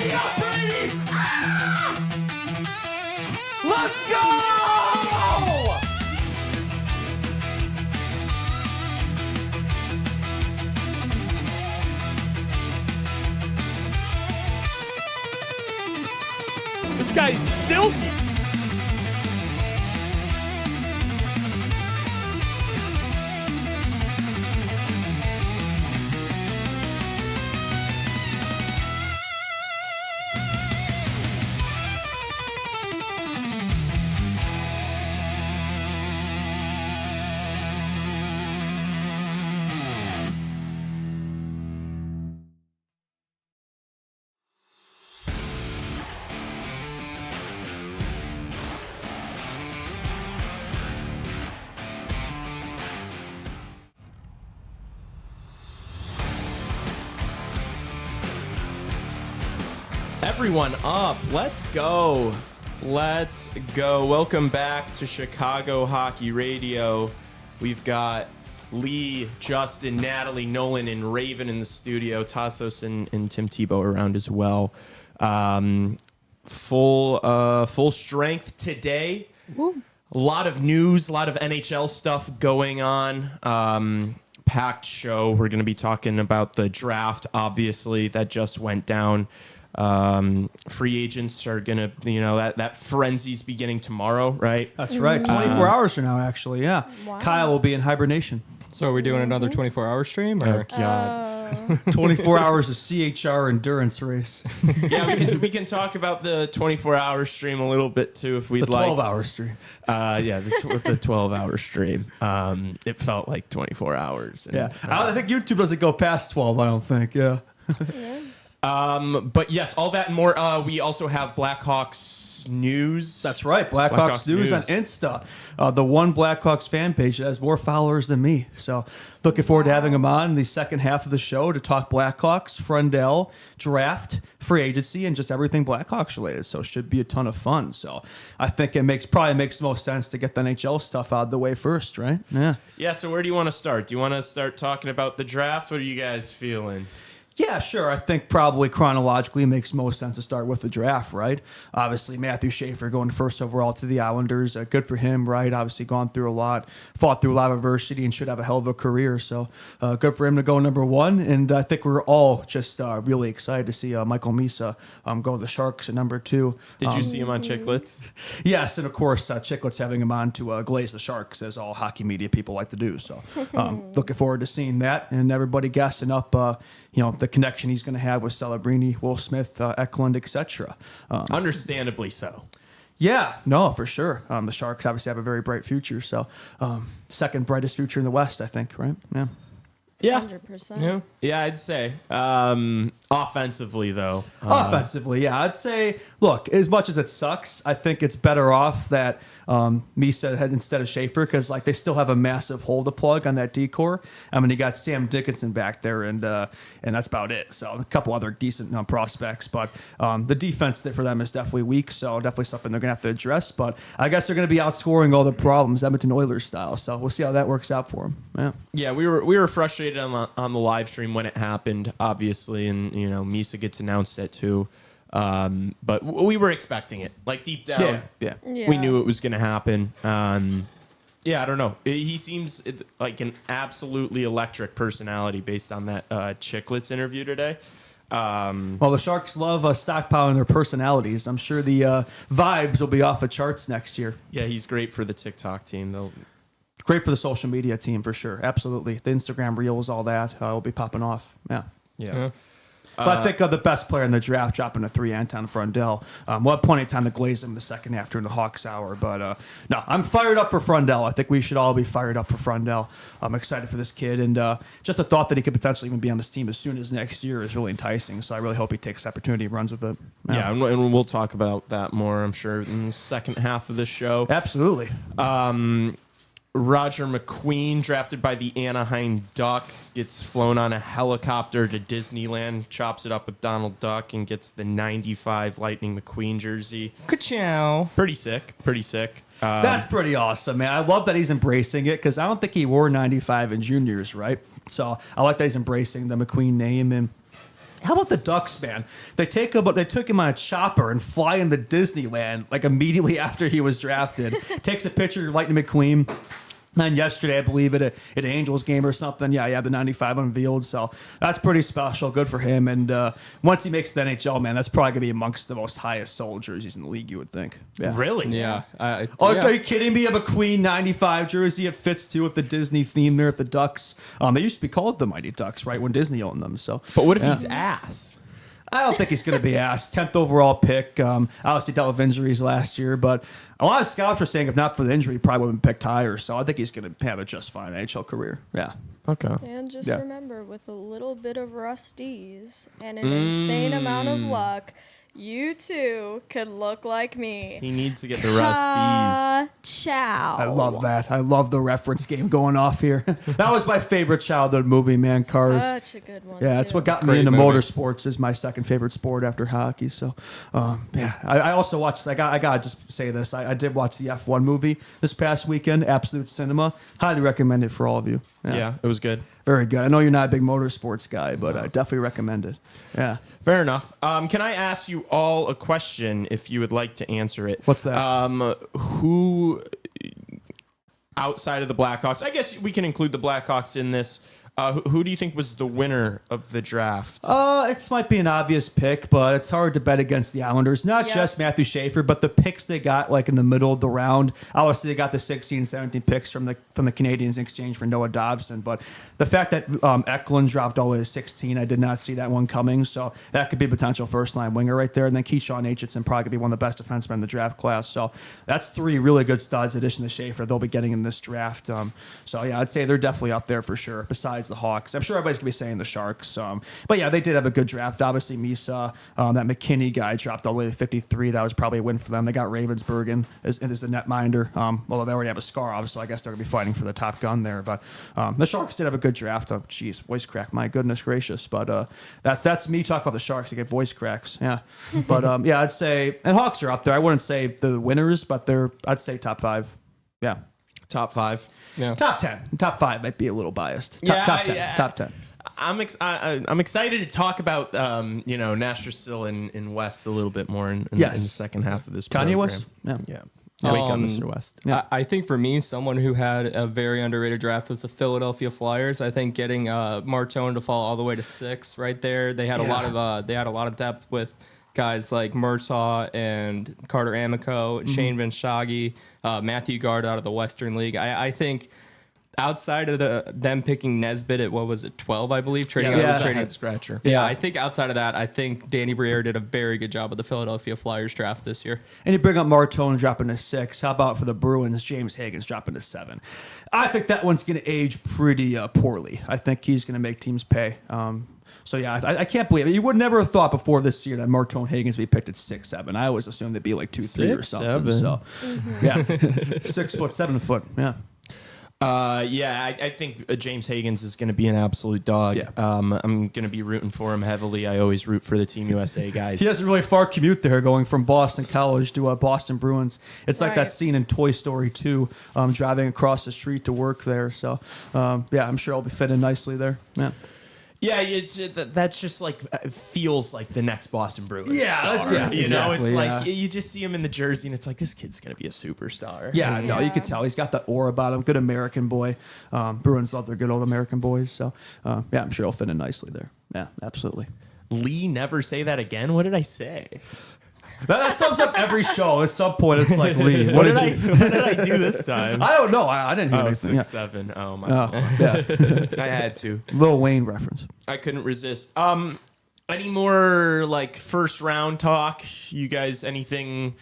Hurry up, Brady! Ah! Let's go! This guy's silky. Everyone up. Let's go. Let's go. Welcome back to Chicago Hockey Radio. We've got Lee, Justin, Natalie, Nolan, and Raven in the studio. Tassos and Tim Tebow around as well. Full strength today. Woo. A lot of news, a lot of NHL stuff going on. Packed show. We're going to be talking about the draft, obviously, that just went down. Free agents are gonna, that frenzy's beginning tomorrow, right? That's right. 24 hours from now, actually. Yeah. Wow. Kyle will be in hibernation. So are we doing another 24-hour stream? Or? Oh God. 24 hours of CHR endurance race. Yeah, we can talk about the 24-hour stream a little bit too if we'd like. The 12-hour stream. The 12-hour stream. It felt like 24 hours. And, yeah. I think YouTube doesn't go past 12. I don't think. Yeah. But yes, all that and more. We also have Blackhawks news. That's right. Blackhawks news on Insta. The one Blackhawks fan page that has more followers than me. So looking forward to having him on the second half of the show to talk Blackhawks, Frundell, draft, free agency, and just everything Blackhawks related. So it should be a ton of fun. So I think it probably makes the most sense to get the NHL stuff out of the way first, right? Yeah. Yeah. So where do you want to start? Do you want to start talking about the draft? What are you guys feeling? Yeah, sure. I think probably chronologically makes most sense to start with the draft, right? Obviously, Matthew Schaefer going first overall to the Islanders. Good for him, right? Obviously gone through a lot, fought through a lot of adversity, and should have a hell of a career. So good for him to go number one. And I think we're all just really excited to see Michael Misa go to the Sharks at number two. Did you see him on Chicklets? Yes, and of course, Chicklets having him on to glaze the Sharks, as all hockey media people like to do. So looking forward to seeing that, and everybody gassing up the connection he's going to have with Celebrini, Will Smith, Eklund, etc. Understandably so. Yeah, no, for sure. The Sharks obviously have a very bright future. So second brightest future in the West, I think, right? Yeah. Yeah. 100%. Yeah, I'd say. Offensively, though. Offensively, yeah. I'd say, look, as much as it sucks, I think it's better off that Misa had instead of Schaefer, because they still have a massive hole to plug on that D-core. I mean, you got Sam Dickinson back there, and that's about it. So a couple other decent prospects, but the defense for them is definitely weak, so definitely something they're going to have to address. But I guess they're going to be outscoring all the problems, Edmonton Oilers style. So we'll see how that works out for them. Yeah, we were frustrated on the live stream when it happened, obviously, and Misa gets announced at 2. But we were expecting it, deep down. Yeah. We knew it was going to happen. I don't know. He seems like an absolutely electric personality based on that Chicklets interview today. Well, the Sharks love stockpiling their personalities. I'm sure the vibes will be off the charts next year. Yeah, he's great for the TikTok team, though. Great for the social media team, for sure. Absolutely. The Instagram reels, all that will be popping off. Yeah. But I think the best player in the draft dropping a 3, Anton Frundell. We'll have plenty of time to glaze him the second half during the Hawks hour. But no, I'm fired up for Frundell. I think we should all be fired up for Frundell. I'm excited for this kid. And just the thought that he could potentially even be on this team as soon as next year is really enticing. So I really hope he takes the opportunity and runs with it. Yeah, and we'll talk about that more, I'm sure, in the second half of the show. Absolutely. Roger McQueen, drafted by the Anaheim Ducks, gets flown on a helicopter to Disneyland, chops it up with Donald Duck, and gets the 95 Lightning McQueen jersey. Ka-chow. Pretty sick. That's pretty awesome, man. I love that he's embracing it, because I don't think he wore 95 in juniors, right? So I like that he's embracing the McQueen name, and How about the Ducks, man? They took him on a chopper and fly into Disneyland like immediately after he was drafted. Takes a picture of Lightning McQueen. And yesterday, I believe at an Angels game or something, the 95 unveiled. So that's pretty special. Good for him. And once he makes the NHL, man, that's probably going to be amongst the most highest sold jerseys in the league, you would think. Yeah. Really? Yeah. Are you kidding me? I have a Queen 95 jersey. It fits too with the Disney theme there at the Ducks. They used to be called the Mighty Ducks, right, when Disney owned them. So, But what if he's ass? I don't think he's going to be asked. 10th overall pick. Obviously dealt with injuries last year, but a lot of scouts were saying if not for the injury, he probably would have been picked higher. So I think he's going to have a just fine NHL career. Yeah. Okay. And just remember, with a little bit of rusties and an insane amount of luck, you too could look like me. He needs to get the rusties. Ciao. I love that. I love the reference game going off here. That was my favorite childhood movie, man. Cars. Such a good one. Yeah, it's what got me Great into movie. motorsports. Is my second favorite sport after hockey. So, I also watched. I got to just say this. I did watch the F1 movie this past weekend. Absolute Cinema. Highly recommend it for all of you. Yeah, it was good. Very good. I know you're not a big motorsports guy, but I definitely recommend it. Yeah. Fair enough. Can I ask you all a question if you would like to answer it? What's that? Who outside of the Blackhawks? I guess we can include the Blackhawks in this. Who do you think was the winner of the draft? It might be an obvious pick, but it's hard to bet against the Islanders. Not just Matthew Schaefer, but the picks they got like in the middle of the round. Obviously, they got the 16, 17 picks from the Canadians in exchange for Noah Dobson. But the fact that Eklund dropped all the way to 16, I did not see that one coming. So that could be a potential first-line winger right there. And then Keyshawn Aitchison probably could be one of the best defensemen in the draft class. So that's three really good studs in addition to Schaefer they'll be getting in this draft. I'd say they're definitely up there for sure, besides the Hawks. I'm sure everybody's going to be saying the Sharks. But yeah, they did have a good draft. Obviously, Misa, that McKinney guy dropped all the way to 53. That was probably a win for them. They got Ravensburgen as the netminder. Although they already have a Scarov, so I guess they're going to be fighting for the top gun there. But the Sharks did have a good draft. Oh, geez, voice crack. My goodness gracious. But that's me talking about the Sharks. They get voice cracks. Yeah. But I'd say, and Hawks are up there. I wouldn't say the winners, but I'd say top 5. Yeah. Top 5. Yeah. Top 10. Top 5 might be a little biased. Top 10. Top 10. I'm excited to talk about Nashville and West a little bit more in the second half of this Kanye program. West? Yeah. Wake up, Mr. West. Yeah. I think for me, someone who had a very underrated draft was the Philadelphia Flyers. I think getting Martone to fall all the way to 6 right there. They had a lot of depth with guys like Murtaugh and Carter Amico, Shane Van Shaggy, Matthew Gard out of the Western League. I think outside of them picking Nesbitt at 12, I believe, trading That out was of a trading. head scratcher. Yeah, I think outside of that, I think Danny Briere did a very good job with the Philadelphia Flyers draft this year. And you bring up Martone dropping to 6. How about for the Bruins, James Hagen's dropping to 7? I think that one's going to age pretty poorly. I think he's going to make teams pay. I can't believe it. You would never have thought before this year that Martone Hagen's be picked at 6'7". I always assumed they'd be like 2'3" or something. 6'7". So, yeah, 6 foot, 7 foot. Yeah. I think James Higgins is going to be an absolute dog. Yeah. I'm going to be rooting for him heavily. I always root for the Team USA guys. He has a really far commute there, going from Boston College to Boston Bruins. It's like that scene in Toy Story 2, driving across the street to work there. So, I'm sure I'll be fitting nicely there. Yeah. Yeah, that's just like feels like the next Boston Bruins. Yeah, star. exactly, It's yeah. like you just see him in the jersey, and it's like this kid's gonna be a superstar. Yeah, no, you could tell he's got the aura about him. Good American boy. Bruins love their good old American boys. So, I'm sure he'll fit in nicely there. Yeah, absolutely. Lee, never say that again. What did I say? That sums up every show. At some point, it's like, Lee, What did I do this time? I don't know. I didn't hear Oh, anything. 6'7". Oh my! Yeah. I had to. Lil Wayne reference. I couldn't resist. Any more like first round talk? You guys, anything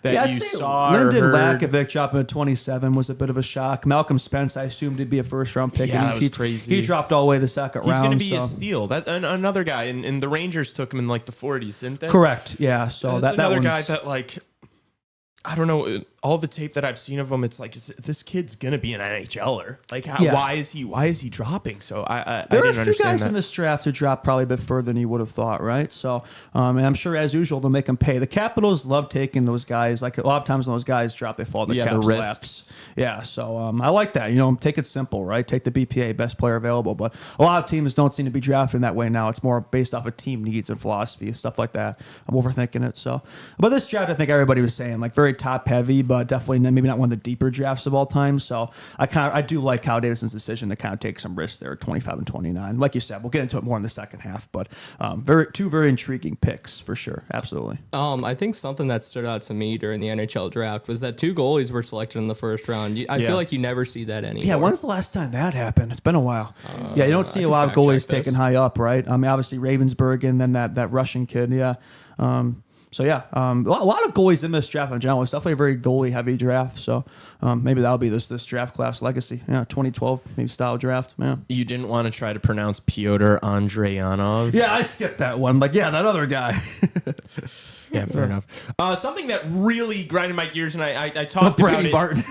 that I'd you say saw Lyndon or heard? Lakovic dropping to 27 was a bit of a shock. Malcolm Spence, I assumed he'd be a first round pick. Yeah, and that was crazy. He dropped all the way the second He's round. going to be a so. steal. That another guy, and the Rangers took him in like the 40s, didn't they? Correct. Yeah. So That's that another one's, guy that like I don't know, all the tape that I've seen of him, it's like this kid's gonna be an NHLer. Like, Yeah. why is he dropping? So I There are didn't a few understand guys that. in this draft who dropped probably a bit further than you would have thought, right? So, and I'm sure as usual they'll make them pay. The Capitals love taking those guys. Like a lot of times when those guys drop, they fall in the Yeah, the Caps' risks. laps. Yeah, so I like that. Take it simple, right? Take the BPA, best player available. But a lot of teams don't seem to be drafting that way now. It's more based off of team needs and philosophy, stuff like that. I'm overthinking it. So, but this draft, I think everybody was saying like very top heavy, but definitely maybe not one of the deeper drafts of all time. So I do like Kyle Davidson's decision to kind of take some risks there at 25 and 29. Like you said, we'll get into it more in the second half, but two very intriguing picks for sure. Absolutely. I think something that stood out to me during the NHL draft was that 2 goalies were selected in the first round. I feel like you never see that anymore. Yeah, when's the last time that happened? It's been a while. Yeah, you don't see a lot of fact check goalies this. taken high up, right? I mean, obviously Ravensburg and then that Russian kid, yeah. So yeah, a lot of goalies in this draft in general. It's definitely a very goalie heavy draft. So maybe that'll be this draft class legacy. Yeah, 2012 maybe style draft. Yeah. You didn't want to try to pronounce Pyotr Andreyanov. Yeah, I skipped that one. Like, yeah, that other guy. Yeah, fair enough. Something that really grinded my gears, and I talked about Brady it. Barton.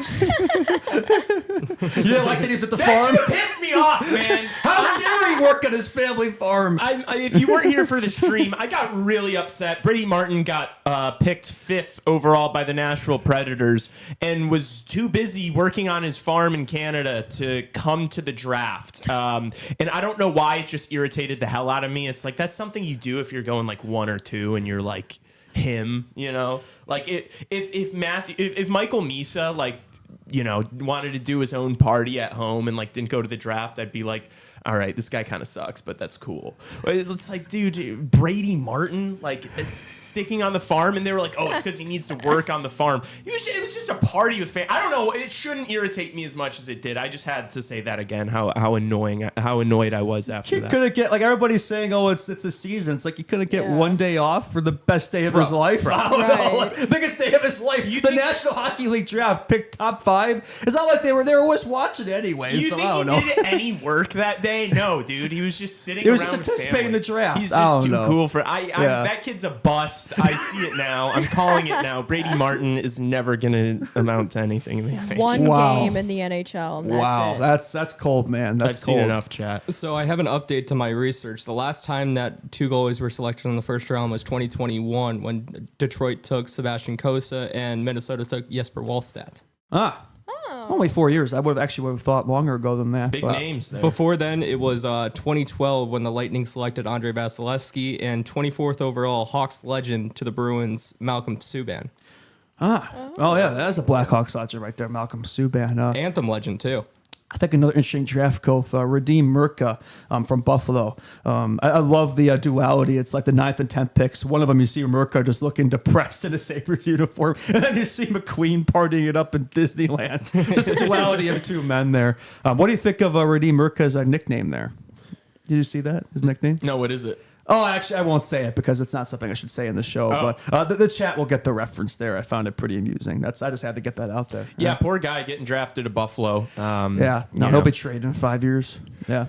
You didn't like that he was at the That farm? shit pissed me off, man. How dare he work at his family farm? If you weren't here for the stream, I got really upset. Brady Martin got picked 5th overall by the Nashville Predators and was too busy working on his farm in Canada to come to the draft. And I don't know why it just irritated the hell out of me. It's like that's something you do if you're going like 1 or 2 and you're like him, like if Michael Misa wanted to do his own party at home and like didn't go to the draft, I'd be like, all right, this guy kind of sucks, but that's cool. It's like, dude, Brady Martin, like, is sticking on the farm, and they were like, oh, it's because he needs to work on the farm. It was just a party with fans. I don't know. It shouldn't irritate me as much as it did. I just had to say that again, how annoyed I was after You that. couldn't get, like, everybody's saying, oh, it's a season. It's like you couldn't get one day off for the best day of his life. I don't know. Right. Like, biggest day of his life. The National Hockey League draft picked top 5. It's not like they were always watching anyway. You so think I don't he know. did any work that day? No, dude. He was just sitting He was around just with anticipating family. the draft. He's I just don't too know. cool for Yeah. that kid's a bust. I see it now. I'm calling it now. Brady Martin is never going to amount to anything in the NHL. One Wow. game in the NHL, and that's Wow, it. that's cold, man. That's I've cold. seen enough chat. So I have an update to my research. The last time that 2 goalies were selected in the first round was 2021 when Detroit took Sebastian Cossa and Minnesota took Jesper Wallstedt. Only 4 years. I would have thought longer ago than that. Big but- names there. Before then, it was 2012 when the Lightning selected Andrei Vasilevsky, and 24th overall Hawks legend to the Bruins, Malcolm Subban. Oh yeah, that's a Blackhawks legend right there, Malcolm Subban. Anthem legend, too. I think another interesting draft code, Radim Murka from Buffalo. I love the duality. It's like the 9th and 10th picks. One of them, you see Murka just looking depressed in a Sabres uniform. And then you see McQueen partying it up in Disneyland. Just the duality of 2 men there. What do you think of Radim Murka's nickname there? Did you see that, his nickname? No, what is it? Oh, actually, I won't say it because it's not something I should say in the show. Oh. But the chat will get the reference there. I found it pretty amusing. I just had to get that out there. Yeah, poor guy getting drafted to Buffalo. Yeah. No, he'll be traded in 5 years. Yeah.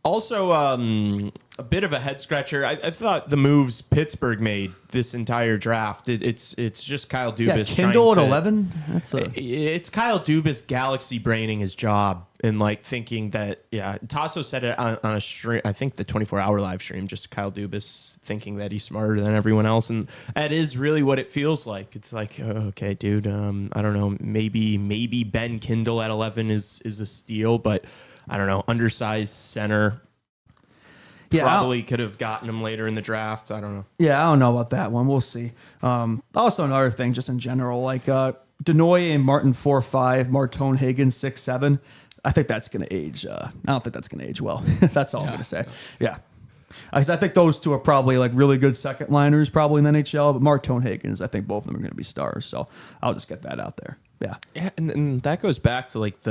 Also, a bit of a head scratcher. I thought the moves Pittsburgh made this entire draft. It's just Kyle Dubas. Yeah, Kindle at trying to- 11. That's It's Kyle Dubas galaxy braining his job and like thinking that Tassos said it on a stream. I think the 24-hour live stream. Just Kyle Dubas thinking that he's smarter than everyone else, and that is really what it feels like. It's like, okay, dude. I don't know. Maybe Ben Kindle at 11 is a steal, but I don't know. Undersized center. Yeah, Probably could have gotten him later in the draft. I don't know. Yeah, I don't know about that one. We'll see. Also, another thing, just in general, like Denoy and Martin 4-5, Martone Higgins 6-7. I think that's going to age. I don't think that's going to age well. That's all I'm going to say. Yeah. I think those 2 are probably like really good second liners, probably in the NHL. But Martone Higgins, I think both of them are going to be stars. So I'll just get that out there. Yeah. Yeah, and that goes back to like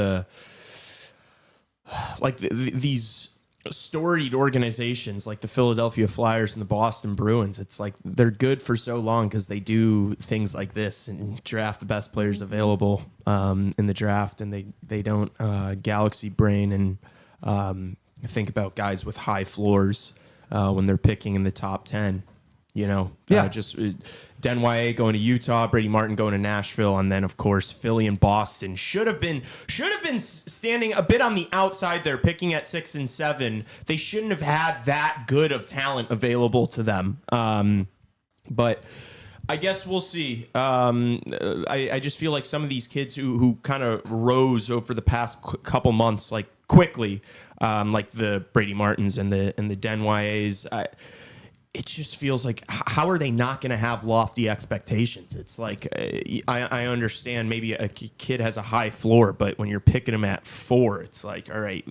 these storied organizations like the Philadelphia Flyers and the Boston Bruins. It's like they're good for so long because they do things like this and draft the best players available in the draft, and they don't galaxy brain and think about guys with high floors when they're picking in the top 10. Just Denwye going to Utah, Brady Martin going to Nashville, and then of course Philly and Boston should have been standing a bit on the outside there, picking at 6 and 7. They shouldn't have had that good of talent available to them, but I guess we'll see. I just feel like some of these kids who kind of rose over the past couple months, like quickly, like the Brady Martins and the Denwyes. It just feels like, how are they not going to have lofty expectations? It's like, I understand maybe a kid has a high floor, but when you're picking them at 4, it's like, all right,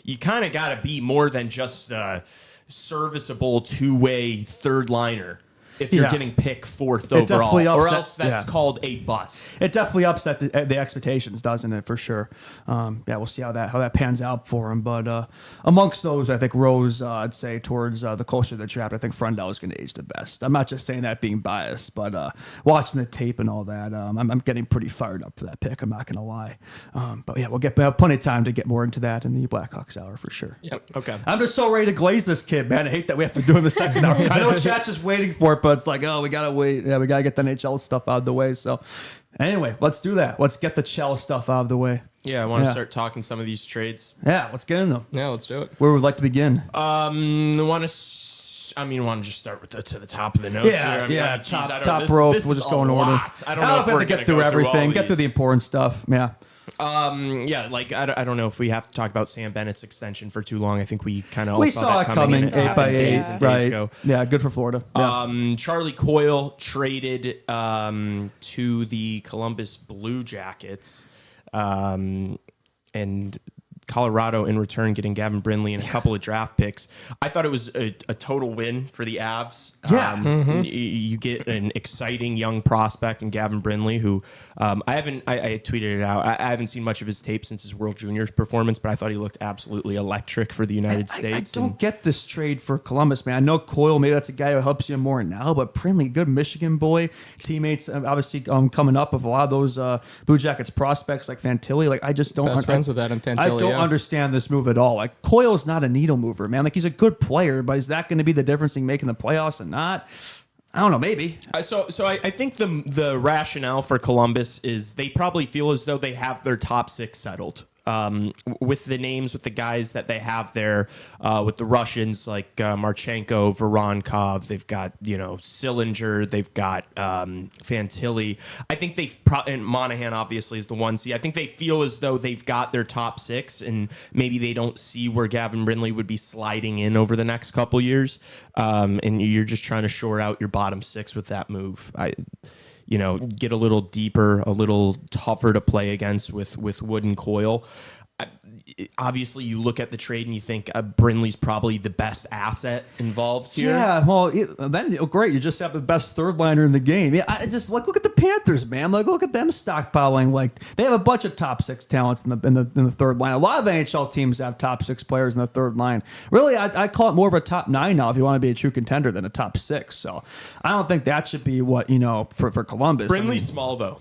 you kind of got to be more than just a serviceable two-way third liner if you're getting picked 4th overall, or else that's called a bust. It definitely upset the expectations, doesn't it? For sure. We'll see how that pans out for him. But amongst those, I think Rose, I'd say towards the closer to the draft, I think Frendell is going to age the best. I'm not just saying that being biased, but watching the tape and all that, I'm getting pretty fired up for that pick. I'm not going to lie. But yeah, we'll have plenty of time to get more into that in the Blackhawks hour for sure. Yep. Okay. I'm just so ready to glaze this kid, man. I hate that we have to do it in the second hour. I know chat's just waiting for it, but it's like, oh, we gotta wait. Yeah, we gotta get the NHL stuff out of the way. So, anyway, let's do that. Let's get the Chell stuff out of the way. Yeah, I want to start talking some of these trades. Yeah, let's get in them. Yeah, let's do it. Where would we like to begin? Want to just start with to the top of the notes here. Top rope. We'll just go in order. I don't know if we're going to get through everything. Get through the important stuff. Yeah. I don't know if we have to talk about Sam Bennett's extension for too long. I think we kind of saw it coming 8 by 8 days ago. Yeah, good for Florida. Yeah. Charlie Coyle traded to the Columbus Blue Jackets, and Colorado in return getting Gavin Brindley and a couple of draft picks. I thought it was a total win for the Avs. Yeah. You get an exciting young prospect in Gavin Brindley, who I tweeted it out. I haven't seen much of his tape since his World Juniors performance, but I thought he looked absolutely electric for the United States. I don't get this trade for Columbus, man. I know Coyle, maybe that's a guy who helps you more now, but Brindley, good Michigan boy, teammates, obviously coming up of a lot of those Blue Jackets prospects like Fantilli. Like I just don't. Best friends with Adam Fantilli. I don't understand this move at all. Like Coyle's not a needle mover, man. Like he's a good player, but is that going to be the difference in making the playoffs and not? I don't know, maybe. So I think the rationale for Columbus is they probably feel as though they have their top 6 settled. With the names, with the guys that they have there, with the Russians like Marchenko, Voronkov, they've got Sillinger, they've got Fantilli. I think and Monahan obviously is the 1 seed. I think they feel as though they've got their top 6, and maybe they don't see where Gavin Brindley would be sliding in over the next couple years. And you're just trying to shore out your bottom 6 with that move. Get a little deeper, a little tougher to play against with Wood and Coyle. Obviously, you look at the trade and you think Brindley's probably the best asset involved here. Yeah, well, then great. You just have the best third liner in the game. Yeah, I just look at the Panthers, man. Like look at them stockpiling. Like they have a bunch of top 6 talents in the third line. A lot of NHL teams have top 6 players in the third line. Really, I call it more of a top 9 now if you want to be a true contender than a top 6. So I don't think that should be what for Columbus. Brindley's small though.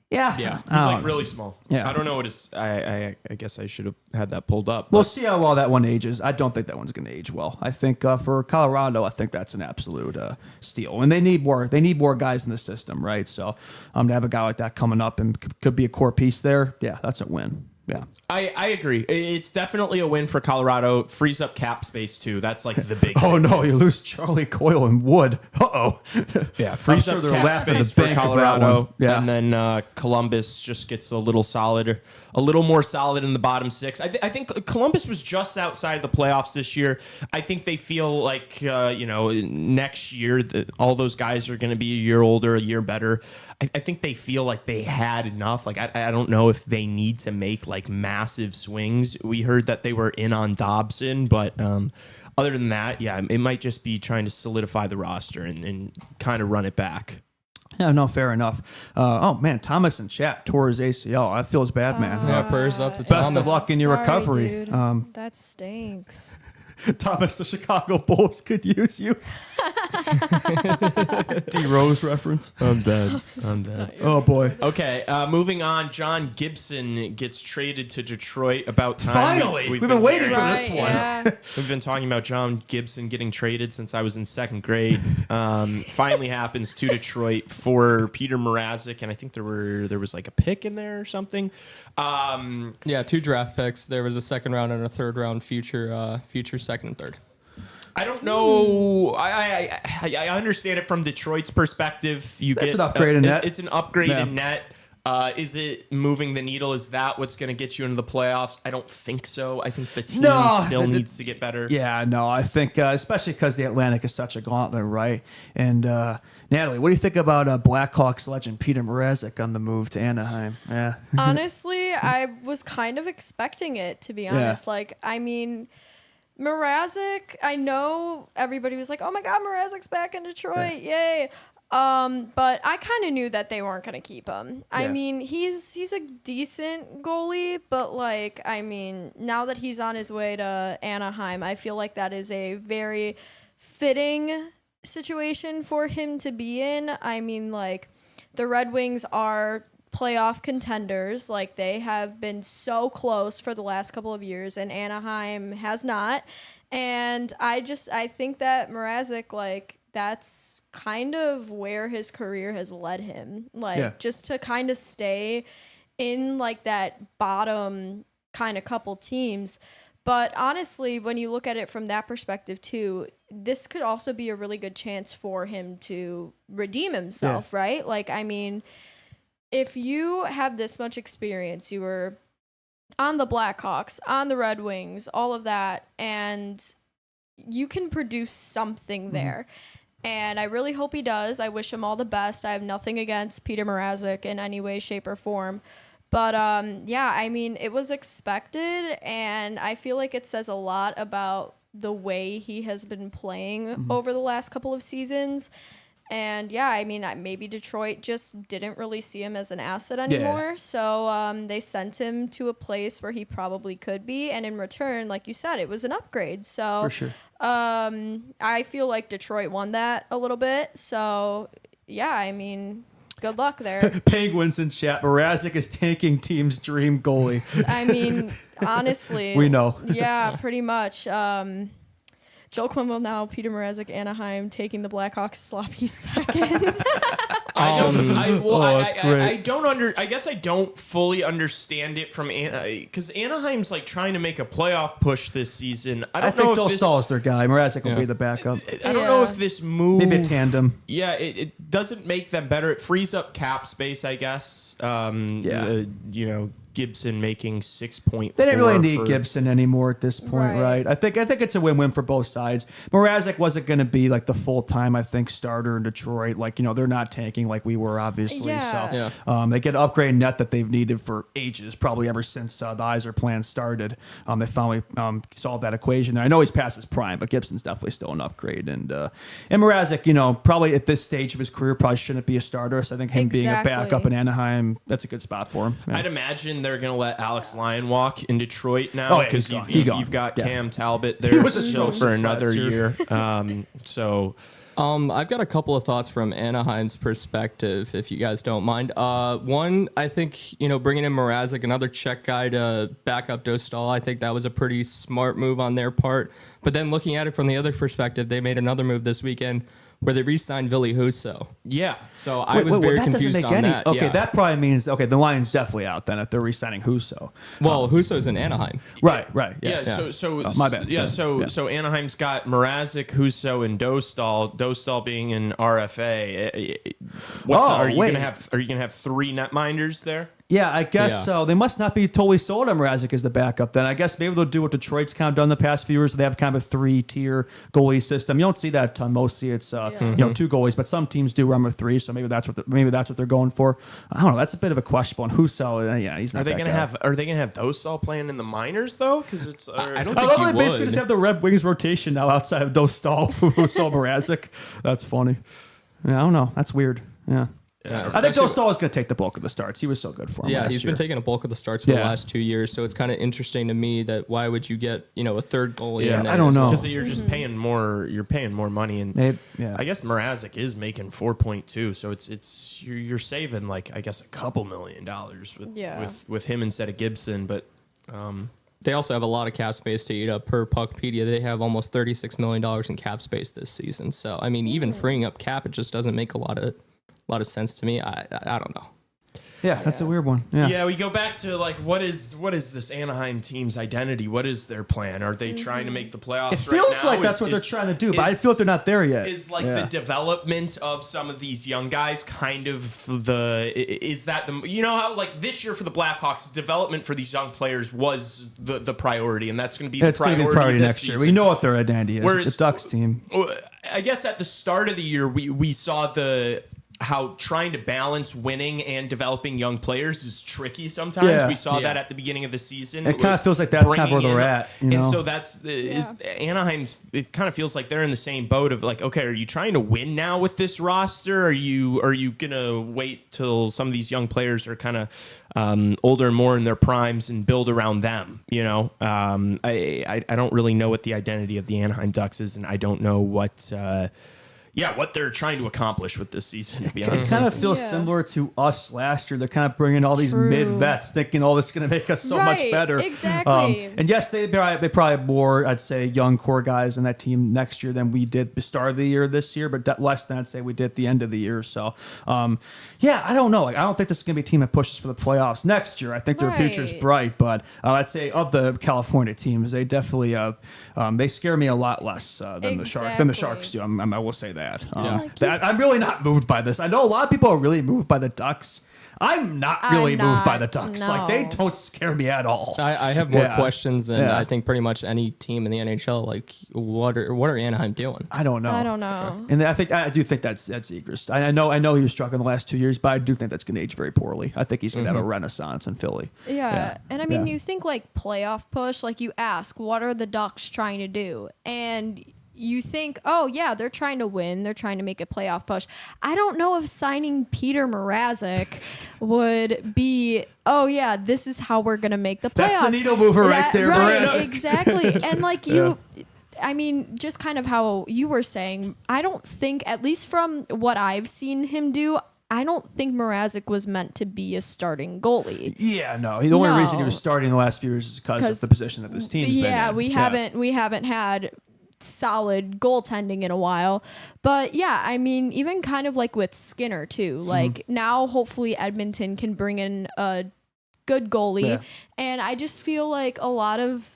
Yeah. He's like really small. Yeah. I don't know what his. I guess I should have had that pulled up. We'll see how well that one ages. I don't think that one's going to age well. I think for Colorado, I think that's an absolute steal, and they need more. They need more guys in the system, right? So to have a guy like that coming up and could be a core piece there, yeah, that's a win. Yeah, I agree. It's definitely a win for Colorado. Frees up cap space too. That's like the big. Oh no, you lose Charlie Coyle and Wood. Yeah, frees up cap space for Colorado. Yeah, and then Columbus just gets a little more solid in the bottom 6. I think Columbus was just outside of the playoffs this year. I think they feel like next year all those guys are going to be a year older, a year better. I think they feel like they had enough. Like I don't know if they need to make like massive swings. We heard that they were in on Dobson, but other than that, yeah, it might just be trying to solidify the roster and kind of run it back. Yeah, no, fair enough. Oh man, Thomas in chat tore his ACL. That feels bad, man. Yeah, prayers up to Thomas. Best of luck in your recovery. Dude. That stinks. Thomas, the Chicago Bulls could use you. D Rose reference. I'm dead. I'm dead. Oh boy. Okay, moving on. John Gibson gets traded to Detroit. About time. Finally, we've been waiting for this one. Yeah. We've been talking about John Gibson getting traded since I was in second grade. Finally happens to Detroit for Peter Mrazek, and I think there was like a pick in there or something. Yeah, 2 draft picks. There was a second round and a third round future second and third. I don't know. I understand it from Detroit's perspective. That's an upgrade in net. It's an upgrade Yeah. in net. Is it moving the needle? Is that what's going to get you into the playoffs? I don't think so. I think the team still needs to get better. Yeah, no, I think especially because the Atlantic is such a gauntlet, right? And Natalie, what do you think about Blackhawks legend Peter Mrazek on the move to Anaheim? Yeah, Honestly, I was kind of expecting it, to be honest. Like, I mean, Mrazek, I know everybody was like, oh my God, Mrazek's back in Detroit. Yay. But I kind of knew that they weren't going to keep him. I Yeah. mean, he's a decent goalie, but like, I mean, now that he's on his way to Anaheim, I feel like that is a very fitting situation for him to be in. I mean, like, the Red Wings are playoff contenders. Like, they have been so close for the last couple of years, and Anaheim has not. And I think that Mrazek, like, that's kind of where his career has led him. Like, just to kind of stay in, like, that bottom kind of couple teams. But honestly, when you look at it from that perspective too, this could also be a really good chance for him to redeem himself, right? Like, I mean, if you have this much experience, you were on the Blackhawks, on the Red Wings, all of that, and you can produce something there. And I really hope he does. I wish him all the best. I have nothing against Peter Mrazek in any way, shape, or form. But yeah, I mean, it was expected, and I feel like it says a lot about the way he has been playing over the last couple of seasons. And yeah, I mean, maybe Detroit just didn't really see him as an asset anymore. So they sent him to a place where he probably could be. And in return, like you said, it was an upgrade. So for sure. I feel like Detroit won that a little bit. So yeah, I mean, good luck there. Penguins in chat. Mrazek is tanking team's dream goalie. I mean, honestly. We know. Yeah, pretty much. Joel Quenneville now, Peter Mrazek, Anaheim, taking the Blackhawks sloppy seconds. I guess I don't fully understand it from because Anaheim's like trying to make a playoff push this season. I think know if Dostal is their guy. Mrazek will be the backup. I don't know if this move Maybe a tandem. Yeah, it doesn't make them better. It frees up cap space, I guess. Gibson making 6.4. They didn't really need Gibson anymore at this point, Right. right? I think it's a win-win for both sides. Mrazek wasn't going to be like the full-time, I think, starter in Detroit. Like, they're not tanking like we were, obviously. Yeah. So they get an upgrade net that they've needed for ages, probably ever since the Yzer plan started. They finally solved that equation. I know he's past his prime, but Gibson's definitely still an upgrade. And Mrazek, probably at this stage of his career, probably shouldn't be a starter. So I think him being a backup in Anaheim, that's a good spot for him. Yeah. I'd imagine they're going to let Alex Lyon walk in Detroit now because you've got Cam Talbot there still for another year. I've got a couple of thoughts from Anaheim's perspective, if you guys don't mind. One, I think, bringing in Mrazek, another Czech guy to back up Dostal, I think that was a pretty smart move on their part. But then looking at it from the other perspective, they made another move this weekend where they re-signed Ville Husso. Yeah. So I was very confused on that. Okay, yeah. that probably means, the Lions definitely out then if they're re-signing Husso. Well, Husso's in Anaheim. Right. Yeah. So my bad. Yeah. So Anaheim's got Mrazek, Husso, and Dostal. Dostal being in RFA. Are you gonna have 3 netminders there? Yeah, I guess so. They must not be totally sold on Mrazek as the backup then. I guess maybe they'll do what Detroit's kind of done the past few years. They have kind of a 3-tier goalie system. You don't see that a ton. Mostly it's 2 goalies, but some teams do run with 3, so maybe that's what they're going for. I don't know. That's a bit of a question on Husso. He's not. Are they going to have Dostal playing in the minors though? Because it's I don't I think love he they basically would. just have the Red Wings rotation now outside of Dostal, Husso, Mrazek. That's funny. Yeah, I don't know. That's weird. Yeah. I think Dostal is going to take the bulk of the starts. He was so good for him. Yeah, he's been taking a bulk of the starts for the Yeah. last 2 years, so it's kind of interesting to me that why would you get a third goalie? Yeah, in there I don't as know. well? because you're just paying more. You're paying more money, and Yeah. I guess Mrazek is making 4.2, so it's you're saving like I guess a couple $1 million with him instead of Gibson, but. They also have a lot of cap space to eat up per Puckpedia. They have almost $36 million in cap space this season. So I mean, even freeing up cap, it just doesn't make a lot of sense to me. I don't know. Yeah, that's a weird one. Yeah, we go back to like what is this Anaheim team's identity? What is their plan? Are they trying to make the playoffs? It feels like that's what they're trying to do, but I feel like they're not there yet. Is like the development of some of these young guys kind of how like this year for the Blackhawks, development for these young players was the priority, and that's going to be the priority next year. We know what their identity is. Whereas, the Ducks team. I guess at the start of the year, we saw how trying to balance winning and developing young players is tricky sometimes. Yeah. We saw that at the beginning of the season. It kind of feels like that's kind of where they're at. And so that's Anaheim's. It kind of feels like they're in the same boat of like, okay, are you trying to win now with this roster? Are you gonna wait till some of these young players are kind of older and more in their primes and build around them? I don't really know what the identity of the Anaheim Ducks is, and I don't know what they're trying to accomplish with this season, to be honest. It kind of feels similar to us last year. They're kind of bringing all these mid-vets, thinking, this is going to make us so much better. Exactly. And yes, they probably have more, I'd say, young core guys in that team next year than we did the start of the year this year, but less than I'd say we did at the end of the year. So, I don't know. Like, I don't think this is going to be a team that pushes for the playoffs next year. I think their future is bright, but I'd say of the California teams, they definitely they scare me a lot less than the Sharks do. I will say that. I'm really not moved by this. I know a lot of people are really moved by the Ducks. I'm not really moved by the Ducks. No. Like, they don't scare me at all. I have more questions than I think pretty much any team in the NHL. Like, what are Anaheim doing? I don't know. And I do think that's Zegras. I know he was struggling the last 2 years, but I do think that's going to age very poorly. I think he's going to have a renaissance in Philly. Yeah. And I mean, you think like playoff push, like you ask, what are the Ducks trying to do? And you think, they're trying to win. They're trying to make a playoff push. I don't know if signing Peter Mrazek would be, this is how we're going to make the playoffs. That's the needle mover right there, right, Mrazek. Exactly. And like I mean, just kind of how you were saying, I don't think, at least from what I've seen him do, I don't think Mrazek was meant to be a starting goalie. Yeah, no. The only reason he was starting the last few years is because of the position that this team's been in. We haven't had solid goaltending in a while. But I mean, even kind of like with Skinner too. Like now hopefully Edmonton can bring in a good goalie. And I just feel like a lot of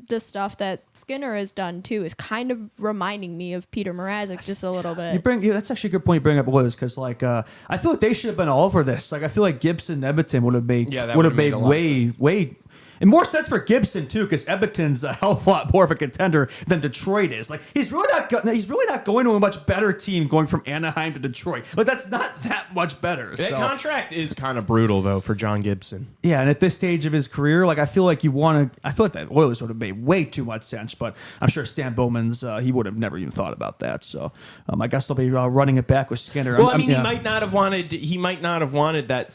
the stuff that Skinner has done too is kind of reminding me of Peter Mrazek just a little bit. That's actually a good point you bring up, Liz, because like I feel like they should have been all over this. Like I feel like Gibson and Edmonton would have made way and more sense for Gibson too, because Edmonton's a hell of a lot more of a contender than Detroit is. Like he's really not going to a much better team going from Anaheim to Detroit. Like that's not that much better. That contract is kind of brutal though for John Gibson. Yeah, and at this stage of his career, like I feel like that Oilers would have made way too much sense. But I'm sure Stan Bowman's he would have never even thought about that. So I guess they'll be running it back with Skinner. Well, he might not have wanted. He might not have wanted that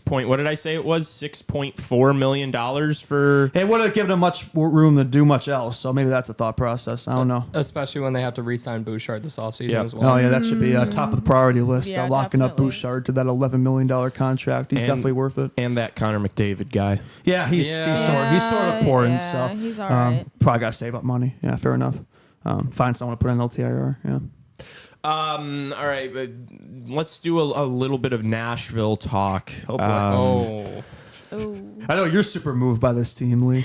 What did I say? It was $6.4 million for. It would have given him much more room to do much else. So maybe that's a thought process. I don't know. Especially when they have to re-sign Bouchard this offseason as well. Oh yeah, that should be top of the priority list. Locking up definitely. Bouchard to that $11 million contract. He's definitely worth it. And that Connor McDavid guy. Yeah, he's sort of important. So he's all right. Probably got to save up money. Yeah, fair enough. Find someone to put in LTIR. Yeah. All right, but let's do a little bit of Nashville talk. I know you're super moved by this team, Lee.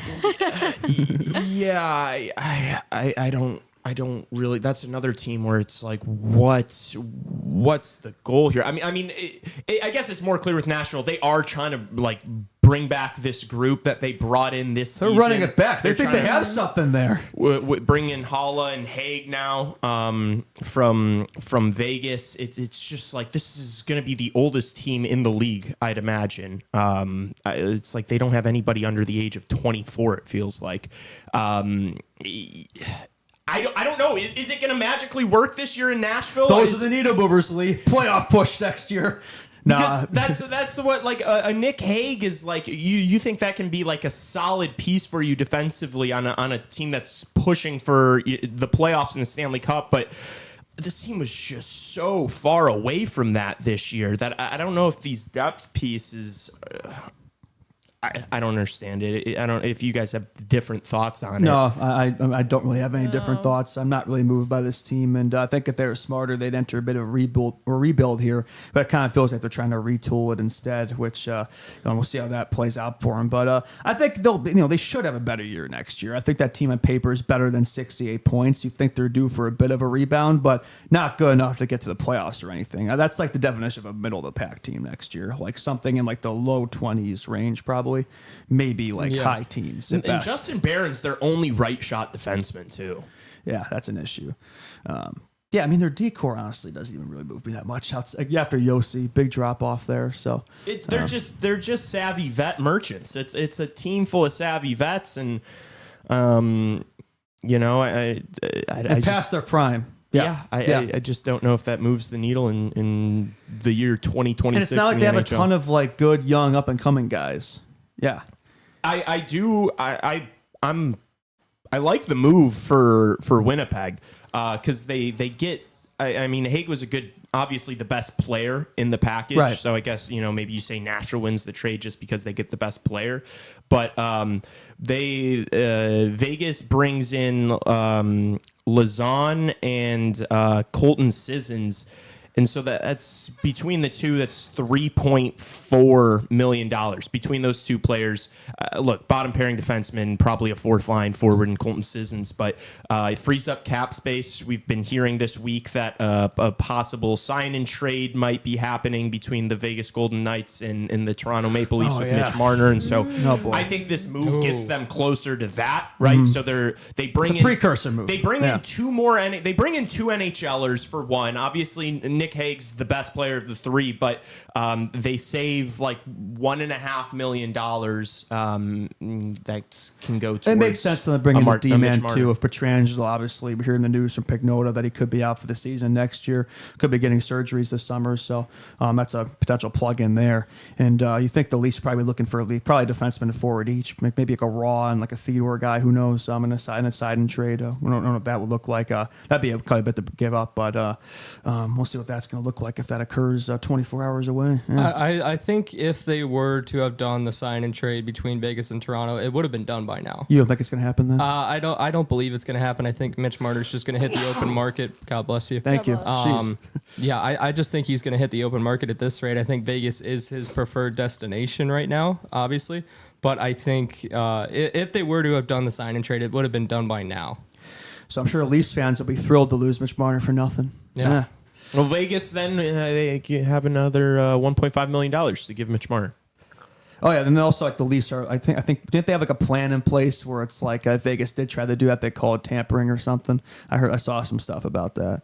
Yeah, I don't really. That's another team where it's like, what's the goal here? I mean, I guess it's more clear with Nashville. They are trying to like bring back this group that they brought in this season. They're running it back. They think they have something there. Bring in Holla and Haig now from Vegas. It's just like this is going to be the oldest team in the league, I'd imagine. It's like they don't have anybody under the age of 24, it feels like. I don't know. Is it going to magically work this year in Nashville? Those are the needle movers, Lee. Playoff push next year. Because that's what like a Nick Hague is like. You think that can be like a solid piece for you defensively on a team that's pushing for the playoffs and the Stanley Cup, but this team was just so far away from that this year that I don't know if these depth pieces. I don't understand it. I don't. If you guys have different thoughts on it. No, I don't really have any different thoughts. I'm not really moved by this team, and I think if they were smarter, they'd enter a bit of a rebuild here. But it kind of feels like they're trying to retool it instead, which we'll see how that plays out for them. But I think they should have a better year next year. I think that team on paper is better than 68 points. You think they're due for a bit of a rebound, but not good enough to get to the playoffs or anything. That's like the definition of a middle of the pack team next year, like something in like the low 20s range probably. Maybe like high teens. And Justin Barron's their only right shot defenseman too. Yeah, that's an issue. Yeah, I mean their decor honestly doesn't even really move me that much. After Yossi, big drop off there. So they're just savvy vet merchants. It's a team full of savvy vets, and I past their prime. I just don't know if that moves the needle in the year 2026. And it's not like they have a ton of like good young up and coming guys. Yeah, I do. I like the move for Winnipeg because they get. I mean, Hague was obviously the best player in the package. Right. So I guess maybe you say Nashville wins the trade just because they get the best player, but Vegas brings in Lazan and Colton Sissons. And so that's between the two, that's $3.4 million between those two players. Look, bottom pairing defenseman, probably a fourth line forward in Colton Sissons, but it frees up cap space. We've been hearing this week that a possible sign and trade might be happening between the Vegas Golden Knights and the Toronto Maple Leafs with Mitch Marner. And so I think this move gets them closer to that, right? Mm-hmm. So they bring it's a precursor move. They bring in two more. They bring in two NHLers for one. Obviously, Nick Hague's the best player of the three, but they save like $1.5 million that can go towards. It makes sense to them bring in the D-man too of Pietrangelo. Obviously, we're hearing the news from Pignotta that he could be out for the season next year. Could be getting surgeries this summer, so that's a potential plug in there. And you think the Leafs are probably looking for probably defenseman and forward each, maybe like a Raw and like a Theodore guy. Who knows? In a side and trade. We don't know what that would look like. That'd be quite a bit to give up, but we'll see what that's going to look like if that occurs 24 hours away. Yeah. I think if they were to have done the sign and trade between Vegas and Toronto, it would have been done by now. You don't think it's going to happen then? I don't believe it's going to happen. I think Mitch Marner's just going to hit the open market. God bless you. Thank you. Yeah, I just think he's going to hit the open market at this rate. I think Vegas is his preferred destination right now, obviously. But I think if they were to have done the sign and trade, it would have been done by now. So I'm sure Leafs fans will be thrilled to lose Mitch Marner for nothing. Yeah. Well, Vegas then they have another $1.5 million to give Mitch Marner. Oh yeah, and then also like the Leafs are. I think didn't they have like a plan in place where it's like Vegas did try to do that? They call it tampering or something. I saw some stuff about that.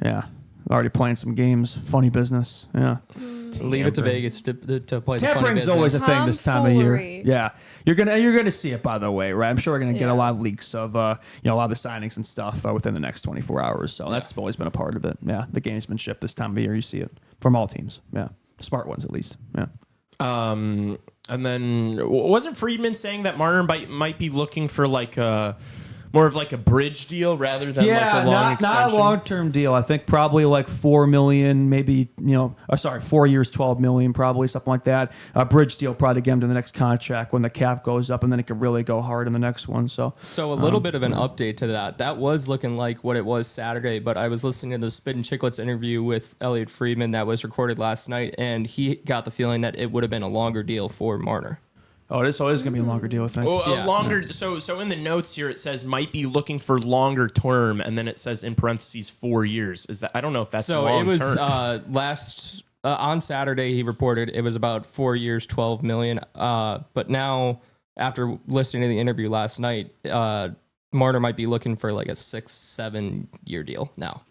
Yeah, already playing some games. Funny business. Yeah. Leave it to Vegas to play the funny business. Tampering's always a thing this time of year. Yeah, you're gonna see it, by the way, right? I'm sure we're gonna get a lot of leaks of a lot of the signings and stuff within the next 24 hours. So that's always been a part of it. Yeah, the gamesmanship this time of year, you see it from all teams. Yeah, smart ones at least. Yeah. And then wasn't Friedman saying that Marner might be looking for like more of like a bridge deal rather than like a long extension? Not a long-term deal. I think probably like $4 million, maybe 4 years, $12 million, probably something like that. A bridge deal probably to get him to the next contract when the cap goes up, and then it could really go hard in the next one. So a little bit of an update to that. That was looking like what it was Saturday, but I was listening to the Spit and Chicklets interview with Elliot Friedman that was recorded last night, and he got the feeling that it would have been a longer deal for Marner. Oh, it is going to be a longer deal, I think. Well, longer. So in the notes here it says might be looking for longer term, and then it says in parentheses 4 years. Is that? I don't know if that's so. Long it was term. On Saturday he reported it was about 4 years, $12 million. But now after listening to the interview last night, Marner might be looking for like a 6-7 year deal now.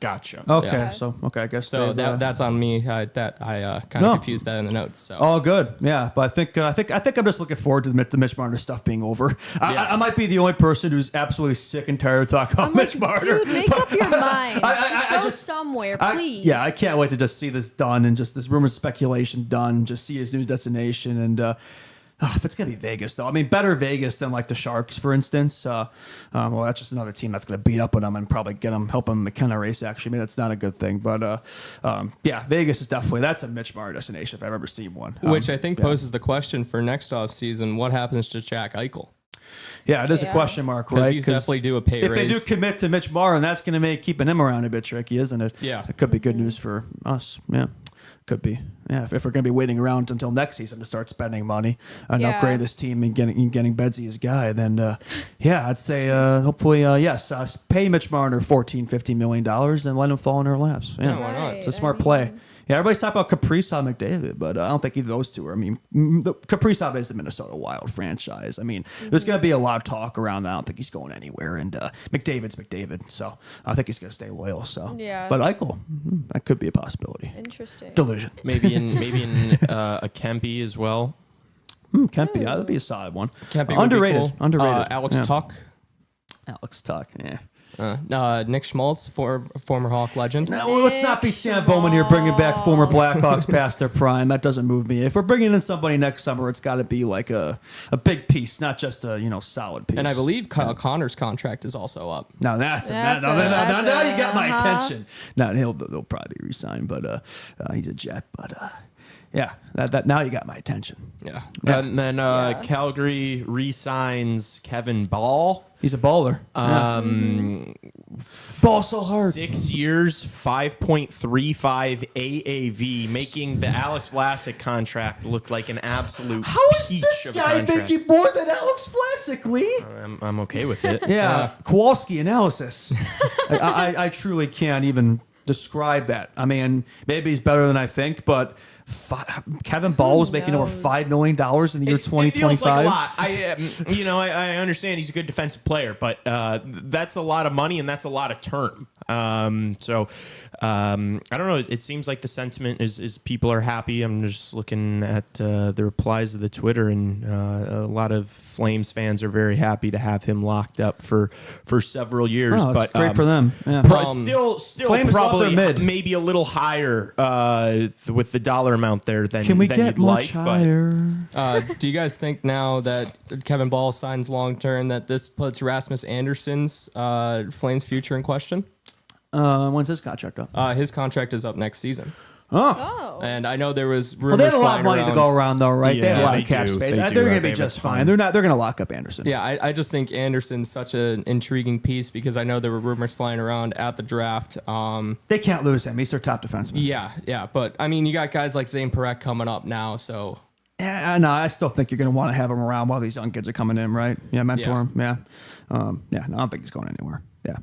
Gotcha. Okay, Yeah. so I guess So they've, that's on me. Kind of No. confused that in the notes. So Oh, good. Yeah, but I think I'm just looking forward to the Mitch Marner stuff being over. I might be the only person who's absolutely sick and tired of talking about I'm like, Mitch Marner. dude, make up your mind. I Just go somewhere, please. Yeah, I can't wait to just see this done and just this rumor speculation done. Just see his new destination and. If it's gonna be Vegas, though, I mean, better Vegas than like the Sharks, for instance. Well, that's just another team that's gonna beat up on them and probably help them McKenna race. Actually, I mean, that's not a good thing, but yeah, Vegas is definitely that's a Mitch Marner destination if I've ever seen one. which I think poses the question for next off season: what happens to Jack Eichel? Yeah, it is a Yeah. question mark, right? Because he's definitely due a pay if raise. they do commit to Mitch Marner, and that's going to make keeping him around a bit tricky, isn't it? Yeah. It could be good news for us. Yeah, could be. Yeah, if we're going to be waiting around until next season to start spending money and Yeah. upgrade this team and getting Bedsy his guy, then yeah, I'd say hopefully yes, pay Mitch Marner $14-15 million and let him fall in our laps. Yeah, why not? It's a smart play. Yeah, everybody's talking about Kaprizov, McDavid, but I don't think either of those two are. I mean, Kaprizov is the Minnesota Wild franchise. I mean, there's going to be a lot of talk around that. I don't think he's going anywhere. And McDavid's McDavid, so I think he's going to stay loyal. So, Yeah. But Eichel, that could be a possibility. Interesting. Delusion. Maybe in a Kempe as well. Can't be. That'd be a solid one. Kempe would Underrated. be cool. Underrated. Alex Yeah. Tuck, Alex Tuck. Yeah. Nick Schmaltz, former Hawk legend. No, well, let's not be Stan Bowman here bringing back former Blackhawks past their prime. That doesn't move me. If we're bringing in somebody next summer, it's got to be like a big piece, not just a solid piece. And I believe Kyle Connor's contract is also up. Now now you got my attention. Now they'll probably be re-signed, but he's a Jet. But yeah, that now you got my attention. Yeah. And then Calgary re-signs Kevin Ball. He's a baller. Ball so hard. 6 years, 5.35 AAV, making the Alex Vlasic contract look like an absolute How is peach this of a guy contract. making more than Alex Vlasic, Lee? I'm okay with it. Yeah, Kowalski analysis. I truly can't even describe that. I mean, maybe he's better than I think, but Kevin Ball was making over $5 million in the year It feels 2025. like a lot. I understand he's a good defensive player, but that's a lot of money and that's a lot of term. I don't know. It seems like the sentiment is people are happy. I'm just looking at the replies of the Twitter, and a lot of Flames fans are very happy to have him locked up for several years. Oh, but it's great for them. Yeah. Still Flames love probably their mid. maybe a little higher with the dollar amount there than Can we than get you'd much like. higher? Do you guys think now that Kevin Ball signs long term that this puts Rasmus Anderson's Flames future in question? When's his contract up? His contract is up next season. Oh. And I know there was Well, rumors they have a lot flying of money around. to go around, though, right? they have a Yeah, lot they of cap do. space. They They're do. going to They be have just a ton. fine. They're going to lock up Anderson. Yeah, I just think Anderson's such an intriguing piece because I know there were rumors flying around at the draft. They can't lose him. He's their top defenseman. Yeah, but I mean, you got guys like Zane Parekh coming up now, so Yeah, no, I still think you're going to want to have him around while these young kids are coming in, right? Yeah, mentor him. Yeah. Yeah, no, I don't think he's going anywhere. Yeah.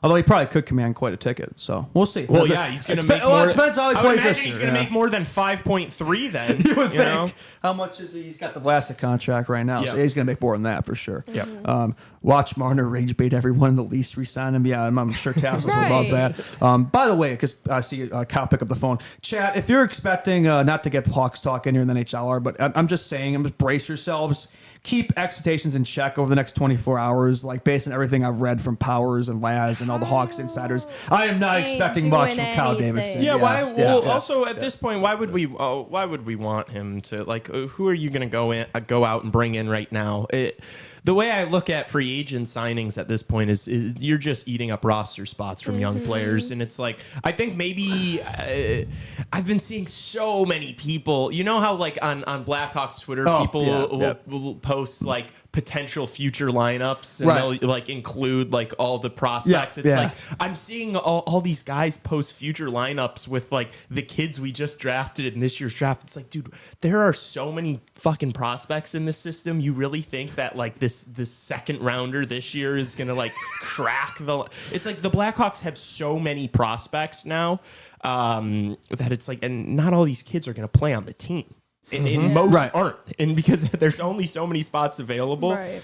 Although he probably could command quite a ticket, so we'll see. Well, yeah, he's going to make more. Well, it depends how he I would plays imagine this he's year, going to yeah. make more than 5.3 then. You would think. know? How much is he? He's got the Vlasic contract right now, so Yeah. he's going to make more than that for sure. Yep. Watch Marner rage bait everyone in the least resign him. Yeah, I'm sure Tassos would love Right. that. By the way, because I see Kyle pick up the phone. Chat, if you're expecting not to get Hawks talk in here in the NHLR, but I'm just saying, brace yourselves. Keep expectations in check over the next 24 hours, like based on everything I've read from Powers and Laz and all the Hawks insiders. I am not Ain't expecting much from doing Kyle anything. Davidson. Yeah, why? Well, yeah. also at this point, why would we want him to who are you going to go out and bring in right now? The way I look at free agent signings at this point is you're just eating up roster spots from young players, and it's like I think maybe I've been seeing so many people. You know how like on Blackhawks Twitter, people will post like potential future lineups and Right. they'll like include like all the prospects. It's like I'm seeing all these guys post future lineups with like the kids we just drafted in this year's draft. It's like, dude, there are so many fucking prospects in this system. You really think that like this second rounder this year is gonna like crack the? It's like the Blackhawks have so many prospects now that it's like, and not all these kids are gonna play on the team. And most Right. aren't. And because there's only so many spots available, Right.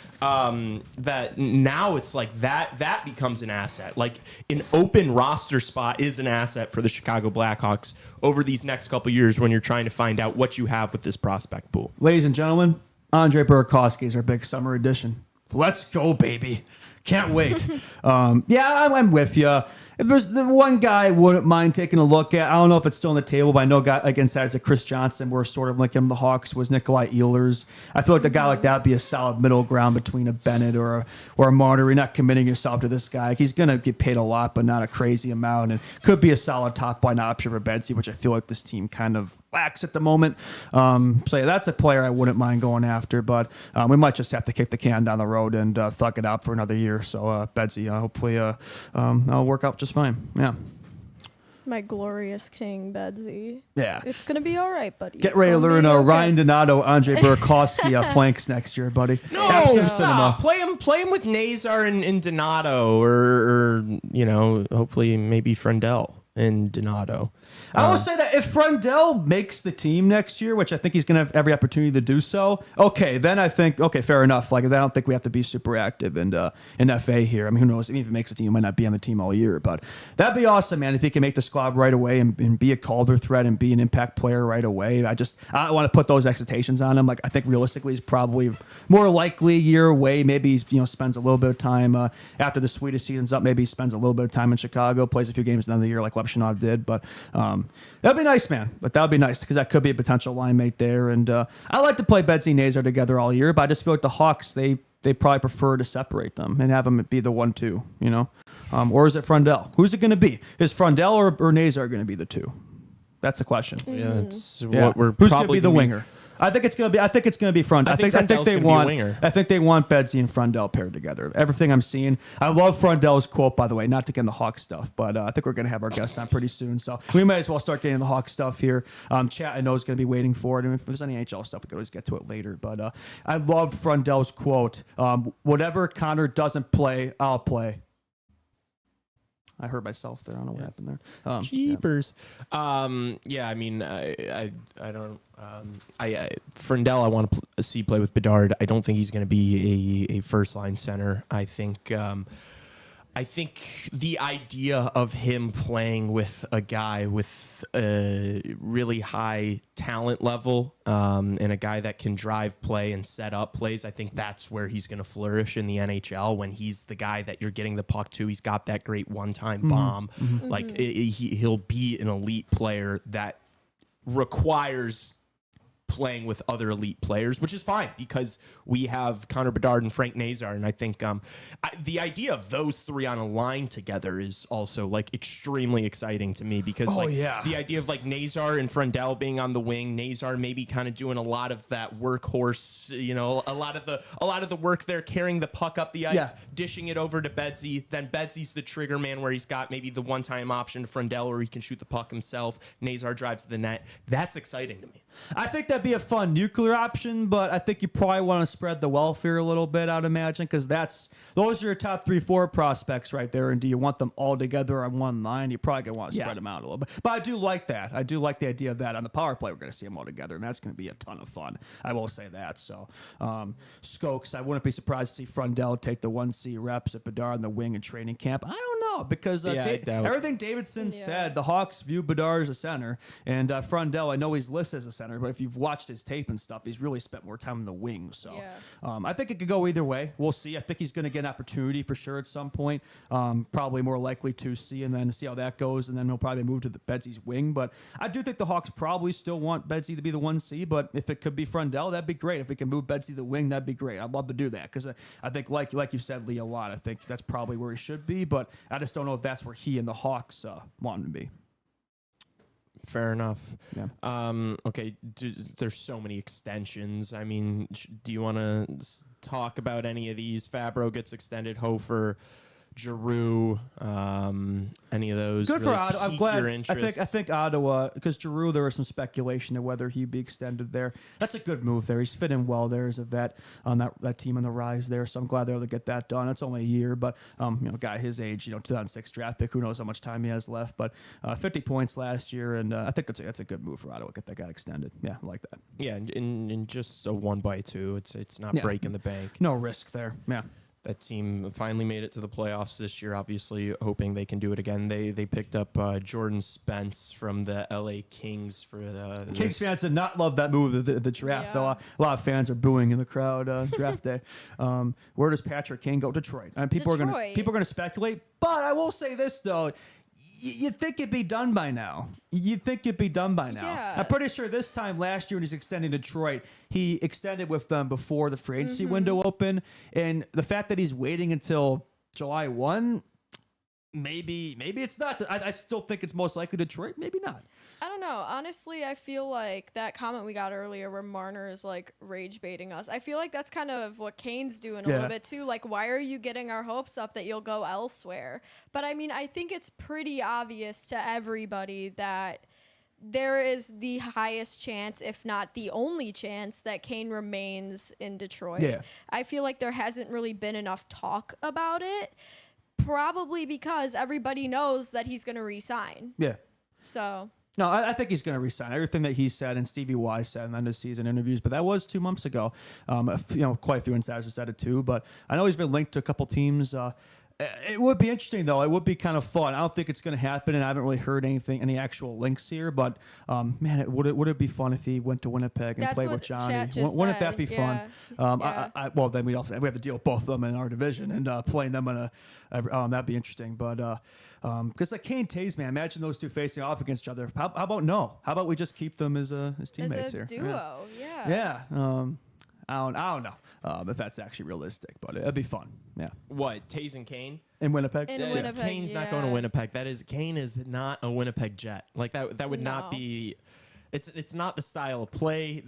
that now it's like that becomes an asset. Like an open roster spot is an asset for the Chicago Blackhawks over these next couple years when you're trying to find out what you have with this prospect pool. Ladies and gentlemen, Andre Burakovsky is our big summer edition. Let's go, baby. Can't wait. I'm with you. If there's the one guy I wouldn't mind taking a look at, I don't know if it's still on the table, but I know guy like insiders like Chris Johnson were sort of like him. The Hawks was Nikolai Ehlers. I feel like a guy like that would be a solid middle ground between a Bennett or a Marner. You're not committing yourself to this guy. He's gonna get paid a lot, but not a crazy amount, and could be a solid top line option for Betsy, which I feel like this team kind of lacks at the moment. That's a player I wouldn't mind going after, but we might just have to kick the can down the road and thug it out for another year. So Betsy, hopefully that'll work out just fine. Yeah. My glorious king, Bedsy. Yeah. It's going to be all right, buddy. Get It's ready to gonna learn be okay. Ryan Donato, Andre Burakovsky flanks next year, buddy. Absolute cinema. Play him with Nazar and Donato, or hopefully maybe Frendell and Donato. I will say that if Frendell makes the team next year, which I think he's going to have every opportunity to do so, okay, then I think, okay, fair enough. Like, I don't think we have to be super active in FA here. I mean, who knows? Even if he makes the team, he might not be on the team all year. But that'd be awesome, man, if he can make the squad right away and be a Calder threat and be an impact player right away. I don't want to put those expectations on him. Like, I think realistically, he's probably more likely a year away. Maybe he spends a little bit of time after the Swedish season's up. Maybe he spends a little bit of time in Chicago, plays a few games at the end of the year like Lepshinov did. But that'd be nice, man. But that would be nice because that could be a potential line mate there. And I like to play Betsy and Nazar together all year, but I just feel like the Hawks, they probably prefer to separate them and have them be the 1-2, or is it Frendell? Who's it going to be? Is Frendell or Nazar going to be the two? That's the question. Yeah, that's Yeah. what we're Who's going to probably be the gonna winger? I think it's gonna be Frendell. I think Frendell's they gonna be a want. winger. I think they want Bedsy and Frendell paired together. Everything I'm seeing, I love Frendell's quote, by the way. Not to get in the Hawk stuff, but I think we're gonna have our guest on pretty soon, so we might as well start getting the Hawk stuff here. Chat, I know, is gonna be waiting for it, and if there's any NHL stuff, we can always get to it later. But I loved Frendell's quote. Whatever Connor doesn't play, I'll play. I heard myself there. I don't know what happened there. Cheapers. I mean, I don't. Frendell, I want to see play with Bedard. I don't think he's going to be a first line center. I think the idea of him playing with a guy with a really high talent level and a guy that can drive play and set up plays, I think that's where he's going to flourish in the NHL, when he's the guy that you're getting the puck to. He's got that great one-time bomb. Like he'll be an elite player that requires playing with other elite players, which is fine because we have Connor Bedard and Frank Nazar, and I think the idea of those three on a line together is also like extremely exciting to me because the idea of like Nazar and Frendell being on the wing, Nazar maybe kind of doing a lot of that workhorse, a lot of the work there, carrying the puck up the ice, dishing it over to Bedsy. Then Bedsy's the trigger man where he's got maybe the one-time option to Frendell where he can shoot the puck himself. Nazar drives to the net. That's exciting to me. I think that'd be a fun nuclear option, but I think you probably want to spread the welfare a little bit, I'd imagine, because those are your top 3-4 prospects right there. And do you want them all together on one line? You probably gonna want to spread them out a little bit. But I do like that. I do like the idea of that. On the power play, we're going to see them all together, and that's going to be a ton of fun. I will say that. So, Skokes, I wouldn't be surprised to see Frendell take the 1C reps at Bedard on the wing in training camp. I don't know, because everything Davidson said, the Hawks view Bedard as a center, and Frendell, I know he's listed as a center, but if you've watched his tape and stuff, he's really spent more time in the wing. So I think it could go either way. We'll see. I think he's going to get an opportunity for sure at some point. Probably more likely to see, and then see how that goes, and then he'll probably move to the Bedsy's wing. But I do think the Hawks probably still want Bedsy to be the 1C, but if it could be Frendell, that'd be great. If we can move Bedsy to the wing, that'd be great. I'd love to do that, because I think, like you said, Lee, a lot. I think that's probably where he should be, but I just don't know if that's where he and the Hawks want him to be. Fair enough. Yeah. Okay. There's so many extensions. I mean, do you want to talk about any of these? Fabro gets extended. Hofer Giroux, any of those. Good really for Ottawa. I'm pique glad. your interest? I think Ottawa, because Giroux, there was some speculation of whether he'd be extended there. That's a good move there. He's fit in well there as a vet on that team on the rise there. So I'm glad they're able to get that done. It's only a year, but guy his age, 2006 draft pick. Who knows how much time he has left? But 50 points last year, and I think that's a good move for Ottawa. Get that guy extended. Yeah, I like that. Yeah, and just a 1x2. It's not breaking the bank. No risk there. Yeah. That team finally made it to the playoffs this year, obviously hoping they can do it again. They picked up Jordan Spence from the LA Kings for the Kings fans did not love that move of the draft. Yeah. A lot of fans are booing in the crowd draft day. Where does Patrick Kane go? Detroit. And people are going to speculate, but I will say this though. You'd think it'd be done by now. Yeah. I'm pretty sure this time last year when he's extending Detroit, he extended with them before the free agency window opened. And the fact that he's waiting until July 1, maybe it's not. I still think it's most likely Detroit. Maybe not. I don't know. Honestly, I feel like that comment we got earlier where Marner is like rage baiting us. I feel like that's kind of what Kane's doing a little bit too. Like, why are you getting our hopes up that you'll go elsewhere? But I mean, I think it's pretty obvious to everybody that there is the highest chance, if not the only chance, that Kane remains in Detroit. Yeah. I feel like there hasn't really been enough talk about it, probably because everybody knows that he's going to resign. Yeah. So... No, I think he's going to resign. Everything that he said and Stevie Y said in the end of season interviews, but that was 2 months ago. Quite a few insiders have said it too, but I know he's been linked to a couple teams. It would be interesting, though. It would be kind of fun. I don't think it's going to happen, and I haven't really heard any actual links here. But man, would it be fun if he went to Winnipeg and That's played what with Johnny? Chat just Wouldn't that said. be fun? Yeah. Well, then we have to deal with both of them in our division and playing them in that'd be interesting. But because like Kane Taves, man, imagine those two facing off against each other. How about no? How about we just keep them as teammates as a here? duo, yeah. Yeah. I don't know if that's actually realistic, but it'd be fun. Yeah. What, Taves and Kane? In Winnipeg? In Winnipeg, Kane's not going to Winnipeg. Kane is not a Winnipeg Jet. Like that would not No. be. It's not the style of play.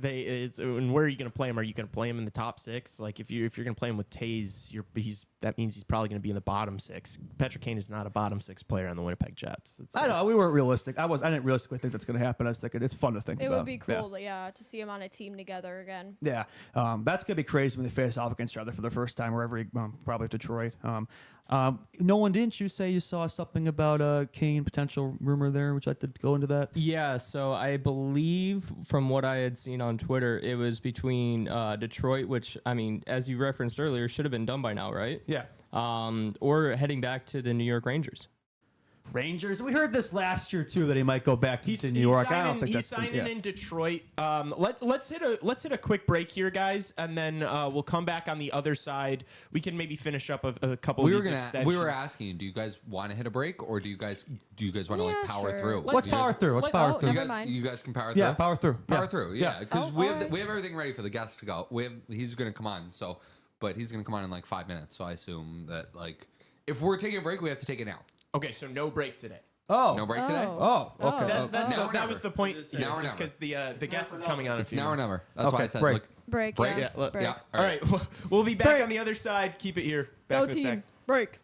And where are you going to play him? Are you going to play him in the top 6? Like if you're going to play him with Taves, that means he's probably going to be in the bottom 6. Patrick Kane is not a bottom 6 player on the Winnipeg Jets. I know we weren't realistic. I didn't realistically think that's going to happen. I was thinking it's fun to think It about. would be cool, to see him on a team together again. Yeah, that's gonna be crazy when they face off against each other for the first time, wherever, probably Detroit. Nolan, didn't you say you saw something about Kane potential rumor there? Would you like to go into that? Yeah, so I believe from what I had seen on Twitter, it was between Detroit, which, I mean, as you referenced earlier, should have been done by now, right? Yeah. Or heading back to the New York Rangers. Rangers. We heard this last year too that he might go back to New York. I don't think he's that's signing in Detroit. Let's hit a quick break here, guys, and then we'll come back on the other side. We can maybe finish up a couple of these extensions. We were asking, do you guys want to hit a break, or do you guys want to Yeah, power sure. through? Let's power through. Let's power through. Never mind. You guys can power through. Yeah, power through. Power through. Yeah, because we have alright. we have everything ready for the guest to go. He's going to come on. But he's going to come on in like 5 minutes. So I assume that if we're taking a break, we have to take it now. Okay, so no break today. Oh, No break today. Oh, okay. That was the point. Now or never. Because the guest is coming on. It's now or never. That's why I said break. Break. Break? Yeah. Yeah, break. Yeah. All right, we'll be back on the other side. Keep it here. Back Go in a team. sec. Break.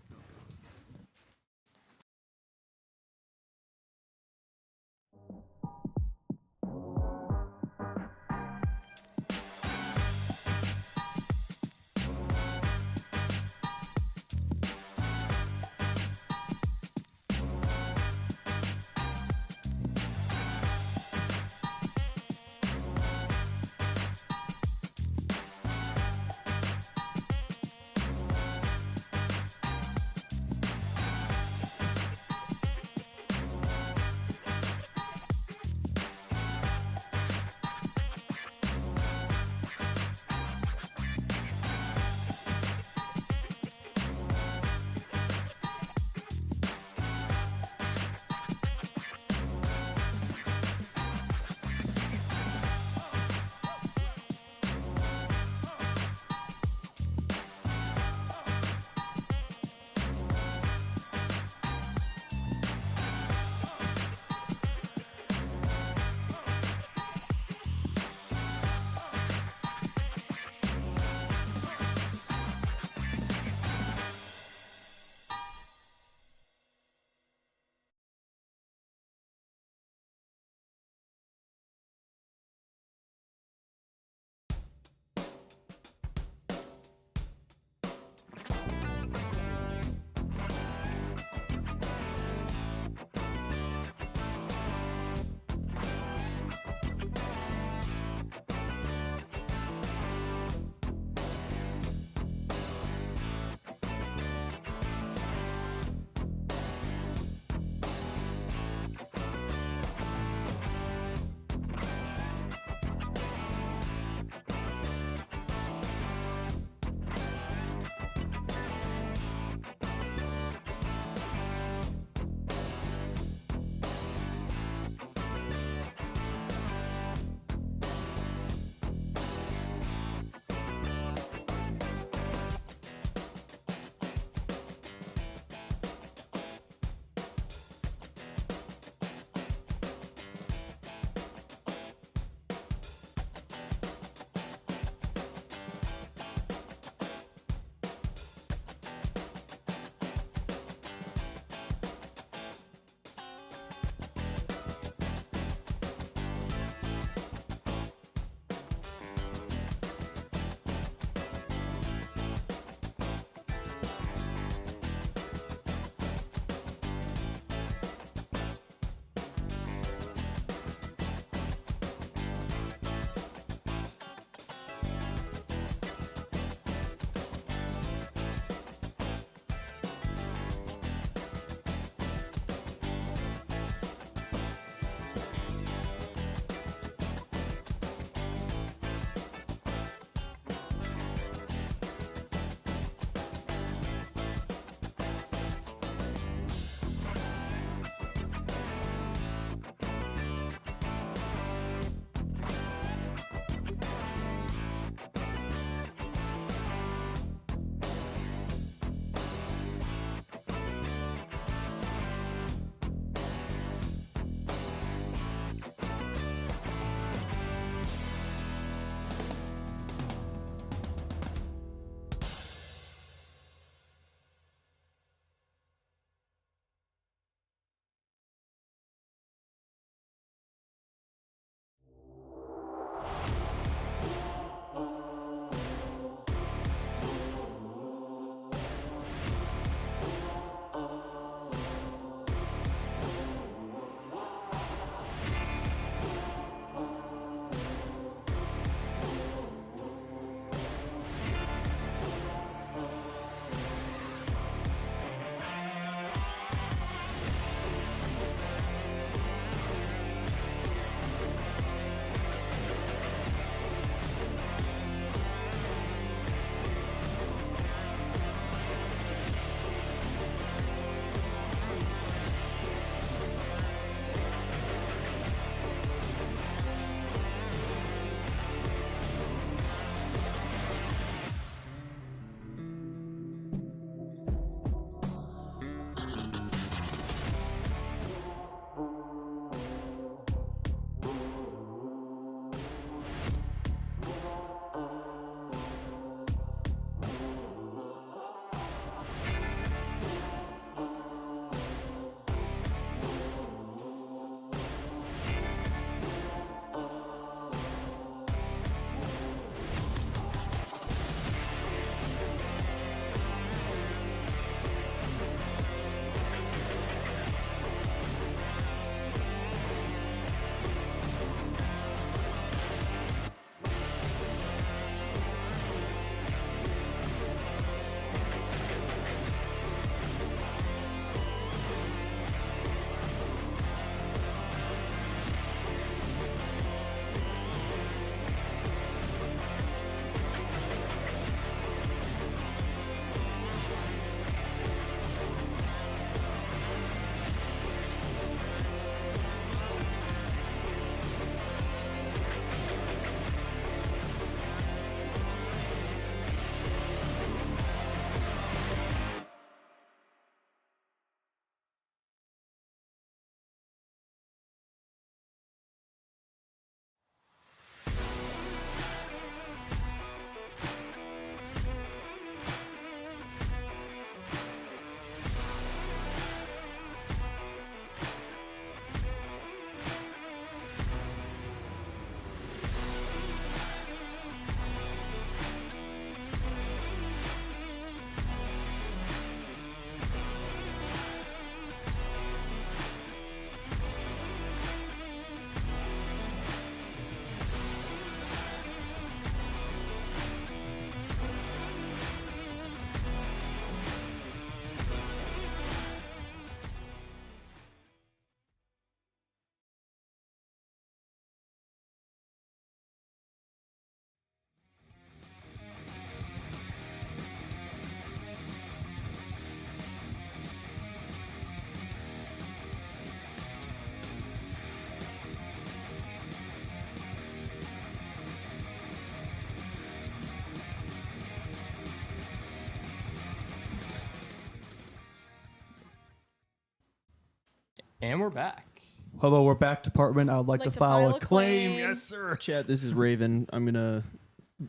And we're back. Hello, we're back, department. I would like to file a claim. claim. Yes, sir. Chat, this is Raven. I'm going to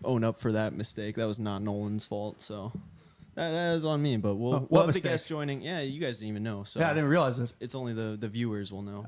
own up for that mistake. That was not Nolan's fault, so that is on me. But we'll what have the mistake? guests joining. Yeah, you guys didn't even know. So Yeah, I didn't realize it. it's only the viewers will know.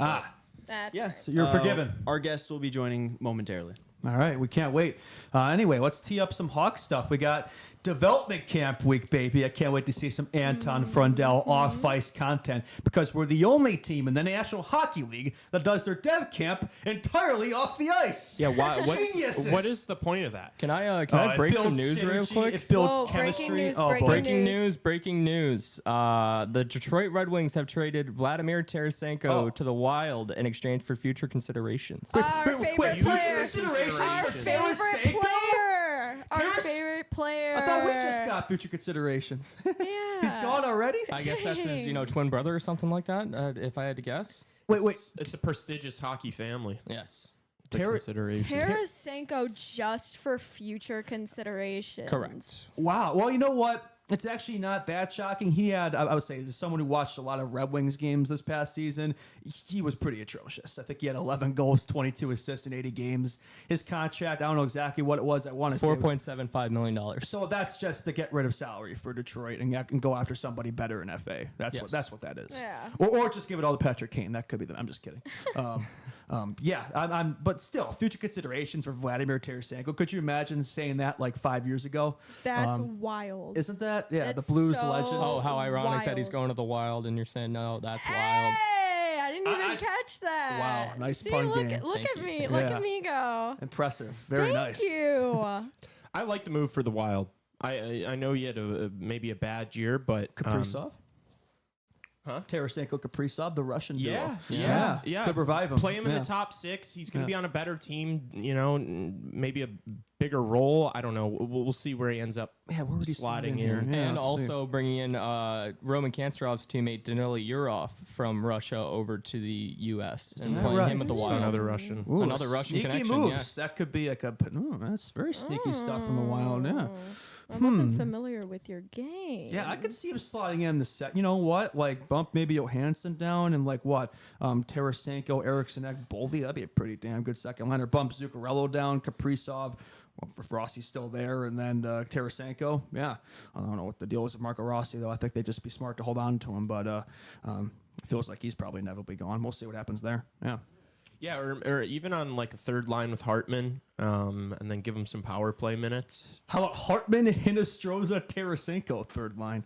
That's Yeah, right. So you're forgiven. Our guest will be joining momentarily. All right, we can't wait. Anyway, let's tee up some Hawk stuff. We got development camp week, baby. I can't wait to see some Anton Frundell off-ice content because we're the only team in the National Hockey League that does their dev camp entirely off the ice. Yeah, Geniuses. what is the point of that? Can I Oh, break it some builds news real synergy, quick? It builds Whoa, breaking chemistry. news, Oh, breaking boy. news. Breaking news. The Detroit Red Wings have traded Vladimir Tarasenko to the Wild in exchange for future considerations. Our Wait, favorite player. considerations Our for favorite Tarasenko? player. Our Taras- favorite player. I thought we just got future considerations. Yeah. He's gone already? I guess that's his, Dang. twin brother or something like that, if I had to guess. Wait. It's a prestigious hockey family. Yes. The Tara- consideration. Tarasenko just for future consideration. Correct. Wow. Well, you know what? It's actually not that shocking. He had, I would say, as someone who watched a lot of Red Wings games this past season, he was pretty atrocious. I think he had 11 goals, 22 assists in 80 games. His contract, I don't know exactly what it was. I want to say $4.75 million. so that's just to get rid of salary for Detroit and go after somebody better in FA. That's Yes. what that is. Yeah. Or just give it all to Patrick Kane. That could be I'm just kidding. But still, future considerations for Vladimir Tarasenko. Could you imagine saying that like 5 years ago? That's wild. Isn't that? Yeah, That's the Blues so legend. Oh, how ironic that he's wild. going to the Wild and you're saying, no, that's wild. Hey, I didn't even catch that. Wow, nice See, pun look, game. Look Thank at you. me. Look Yeah. at me go. Impressive. Very nice. Thank you. I like the move for the Wild. I know he had maybe a bad year, but Kaprizov? Tarasenko Kaprizov, the Russian duo. Yeah. Could revive him. Play him in Yeah. the top six. He's going to Yeah. be on a better team. Maybe a bigger role. I don't know. We'll see where he ends up. Yeah, where would he slotting slide in here? in. Yeah, And let's also bringing in Roman Kantarov's teammate Danila Yurov from Russia over to the U.S. and that playing right? him at the So Wild. another Russian. Ooh, Another Russian sneaky connection, moves. yes. That could be like that's very sneaky stuff from the Wild. Yeah. I wasn't familiar with your game. Yeah, I could see him slotting in the set. You know what? Like bump maybe Johansson down and like what? Tarasenko, Eriksson, Boldy. That'd be a pretty damn good second liner. Bump Zuccarello down, Kaprizov. Well, if Rossi's still there, and then Tarasenko. Yeah, I don't know what the deal is with Marco Rossi though. I think they'd just be smart to hold on to him, but it feels like he's probably inevitably gone. We'll see what happens there. Yeah. Yeah, or even on like a third line with Hartman, and then give him some power play minutes. How about Hartman, Hinostroza, Tarasenko, third line?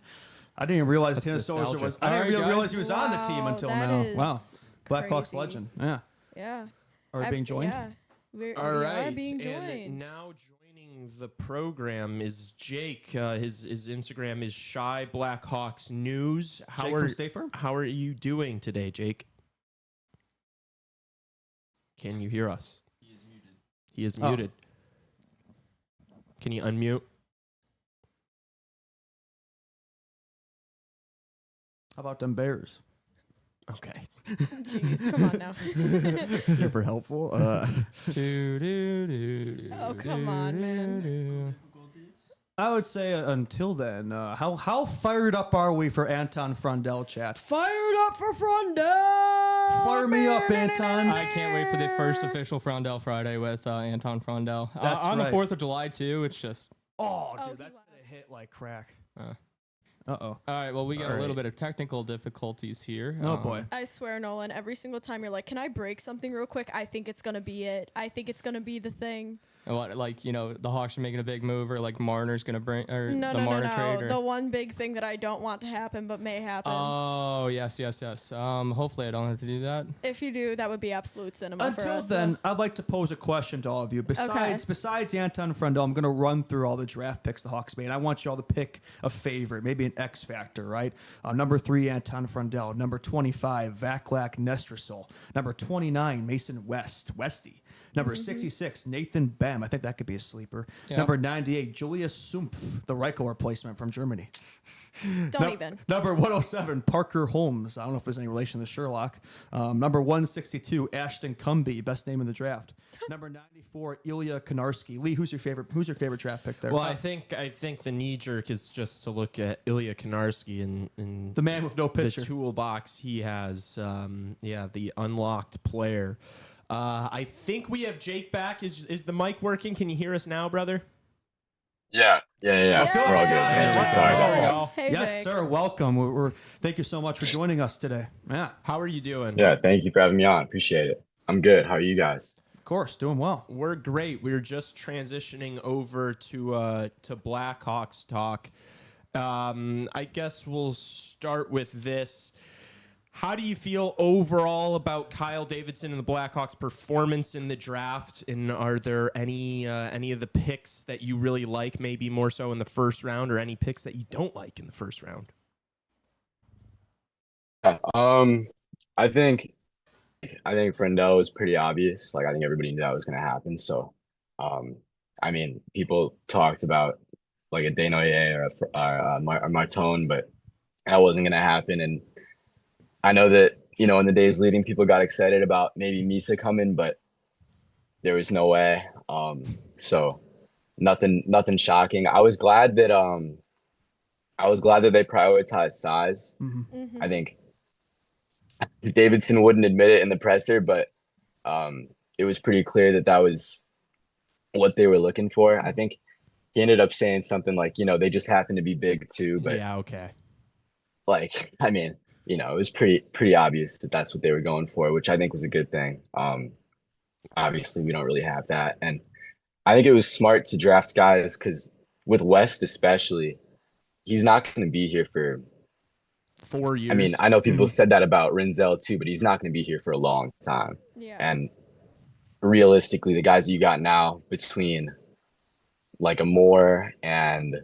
I didn't even realize That's Hinostroza nostalgia. was. I didn't All right, even realize guys. he was on the team Wow, until that now. is Wow, Blackhawks crazy. legend. Yeah. Yeah. Are we being joined? Yeah. We All are right, being and joined. now joining the program is Jake. His Instagram is Shy Blackhawks News. Jake from State Farm? How are you doing today, Jake? Can you hear us? He is muted. He is muted. Can you unmute? How about them Bears? Okay. Jeez, come on now. Super helpful. Oh, come on, man. I would say until then, how fired up are we for Anton Frundell chat? Fired up for Frundell. Fire me up, Anton. I can't wait for the first official Frondell Friday with Anton Frondell. That's on right. the 4th of July, too. It's just... Oh, dude, he that's left. gonna hit like crack. Uh. Uh oh. All right, well, we got All a little right. bit of technical difficulties here. Oh boy. I swear, Nolan, every single time you're like, can I break something real quick? I think it's going to be it. I think it's going to be the thing. What, like, the Hawks are making a big move, or like Marner's going to bring, or No, the no, no, Marner no. trade? Or, The one big thing that I don't want to happen but may happen. oh, yes. Hopefully I don't have to do that. If you do, that would be absolute cinema for Until us. then, I'd like to pose a question to all of you. Besides Anton Frundell, I'm going to run through all the draft picks the Hawks made. I want you all to pick a favorite, maybe an X factor, right? Number 3, Anton Frundell. Number 25, Vaclav Nestrasol. Number 29, Mason Westy. Number 66, Nathan Bem. I think that could be a sleeper. Yeah. Number 98, Julius Sumpf, the Reichel replacement from Germany. Don't even. Number 107, Parker Holmes. I don't know if there's any relation to Sherlock. Number 162, Ashton Cumby, best name in the draft. Number 94, Ilya Konarski. Lee, who's your favorite draft pick there? Well, I think the knee jerk is just to look at Ilya Konarski and the man with no the pitcher. toolbox he has. The unlocked player. I think we have Jake back. Is the mic working? Can you hear us now, brother? Yeah. We're all good. Thank you. Sorry about There we that. go. Hey, Yes, Jake. sir. Welcome. Thank you so much for joining us today. Yeah, How are you doing? Yeah, thank you for having me on. Appreciate it. I'm good. How are you guys? of course. Doing well. We're great. We're just transitioning over to Blackhawks talk. I guess we'll start with this. How do you feel overall about Kyle Davidson and the Blackhawks' performance in the draft? And are there any of the picks that you really like, maybe more so in the first round, or any picks that you don't like in the first round? I think Brendel was pretty obvious. Like I think everybody knew that was going to happen. So, I mean, people talked about like a Desnoyers or a Martone, but that wasn't going to happen. And I know that in the days leading, people got excited about maybe Misa coming, but there was no way. So nothing shocking. I was glad that they prioritized size. I think Davidson wouldn't admit it in the presser, but it was pretty clear that was what they were looking for. I think he ended up saying something like, they just happen to be big too, but Yeah, okay. like, I mean, it was pretty obvious that that's what they were going for, which I think was a good thing. Obviously we don't really have that. And I think it was smart to draft guys because with West especially, he's not going to be here for 4 years. I mean, I know people said that about Renzel too, but he's not going to be here for a long time. Yeah. And realistically, the guys you got now between like a Moore and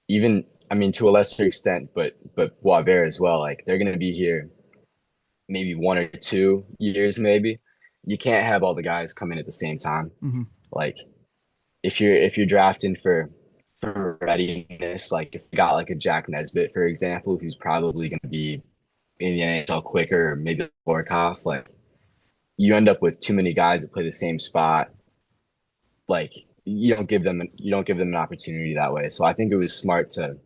even, I mean, to a lesser extent, but Boisvert as well, like they're going to be here maybe 1 or 2 years, maybe. You can't have all the guys come in at the same time. Like if you're drafting for readiness, like if you got like a Jack Nesbitt, for example, who's probably going to be in the NHL quicker, or maybe Borkoff, like you end up with too many guys that play the same spot. Like you don't give them an opportunity that way. So I think it was smart to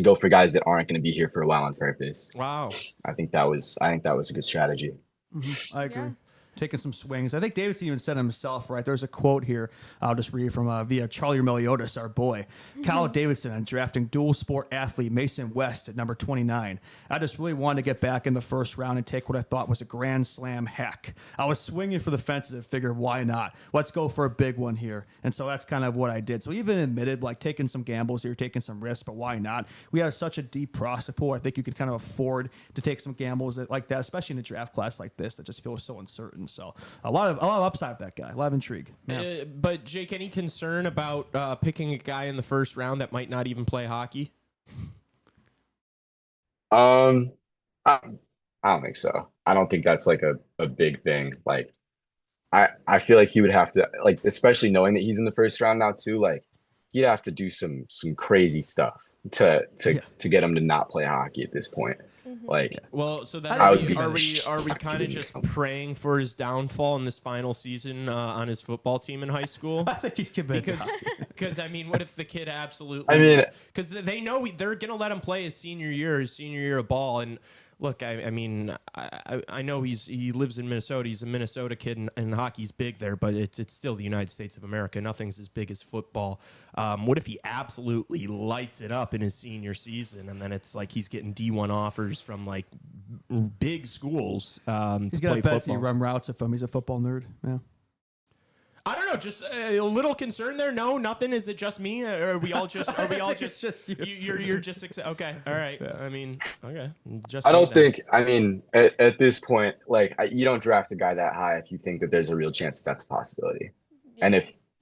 go for guys that aren't going to be here for a while on purpose. Wow. I think that was a good strategy. I agree. Yeah. Taking some swings. I think Davidson even said himself, right? There's a quote here. I'll just read from via Charlie Meliodas, our boy. Kyle Davidson on drafting dual sport athlete Mason West at number 29. I just really wanted to get back in the first round and take what I thought was a grand slam hack. I was swinging for the fences and figured, why not? Let's go for a big one here. And so that's kind of what I did. So even admitted, like taking some gambles here, taking some risks, but why not? We have such a deep prospect pool. I think you can kind of afford to take some gambles like that, especially in a draft class like this that just feels so uncertain. So a lot of upside with that guy. A lot of intrigue. Yeah. But Jake, any concern about picking a guy in the first round that might not even play hockey? I don't think so. I don't think that's like a big thing. Like I feel like he would have to, like, especially knowing that he's in the first round now too, like he'd have to do some crazy stuff to get him to not play hockey at this point. Like, Well, so then I are was we, being are we kind of just praying for his downfall in this final season on his football team in high school? I think he's committed. Because I mean, what if the kid absolutely? I mean, because they know they're gonna let him play his senior year of ball. And look, I mean, I know he lives in Minnesota. He's a Minnesota kid, and hockey's big there, but it's still the United States of America. Nothing's as big as football. What if he absolutely lights it up in his senior season, and then it's like he's getting D1 offers from like big schools to He's play got a Betsy football? run routes with him. He's a football nerd. Yeah. I don't know, just a little concern there. No, nothing. Is it just me? Or are we all just? Are we all It's just you. You're just okay. All right. Yeah. I mean, okay. Just I me don't then. think. I mean, at this point, like you don't draft a guy that high if you think that there's a real chance that that's a possibility. And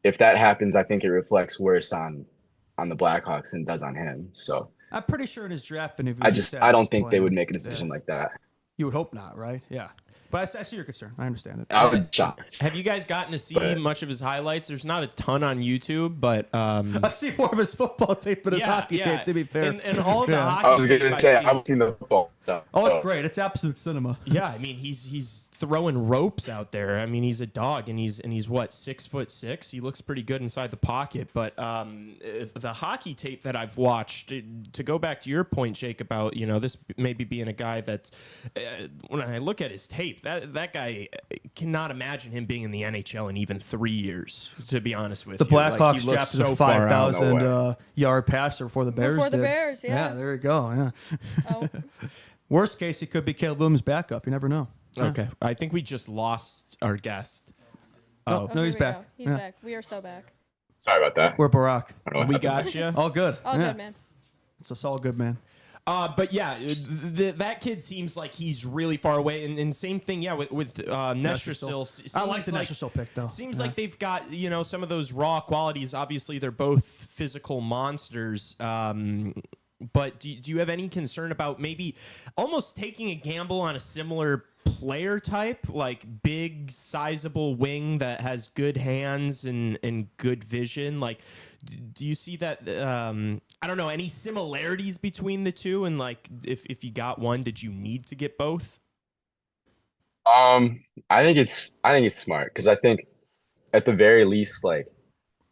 if that happens, I think it reflects worse on the Blackhawks than it does on him. So I'm pretty sure in his draft interview, I he said don't he's think they playing. would make a decision like that. You would hope not, right? Yeah. But I see your concern. I understand it. I would shocked. Have you guys gotten to see But- much of his highlights? There's not a ton on YouTube, but I see more of his football tape than his hockey tape, to be fair. And all of the Yeah. hockey I was tape gonna I've say seen- I've seen the football stuff. Oh, it's so- great. It's absolute cinema. Yeah, I mean he's throwing ropes out there. I mean he's a dog, and he's what 6'6". He looks pretty good inside the pocket. But the hockey tape that I've watched, to go back to your point, Jake, about this maybe being a guy that's when I look at his tape, that guy cannot imagine him being in the NHL in even 3 years. To be honest with The you, Blackhawks Like, he looks drafted so a far out. 5,000 yard passer before the Bears. Before the did. Bears, yeah. Yeah, there you go. Yeah. Oh, Worst case, he could be Caleb Williams' backup. You never know. Okay, I think we just lost our guest. Oh, no, here he's we back. go. He's Yeah. back. We are so back. Sorry about that. We're Barack. I don't know what We happened. got you. All good. All Yeah. good, man. It's all good, man. But yeah, that kid seems like he's really far away, and same thing, yeah, with Nestrasil. I like the Nestrasil pick, though. Seems Yeah. like they've got some of those raw qualities. Obviously, they're both physical monsters. But do you have any concern about maybe almost taking a gamble on a similar player type, like big, sizable wing that has good hands and good vision? Like, do you see that? I don't know, any similarities between the two, and like if you got one, did you need to get both? I think it's smart because I think at the very least, like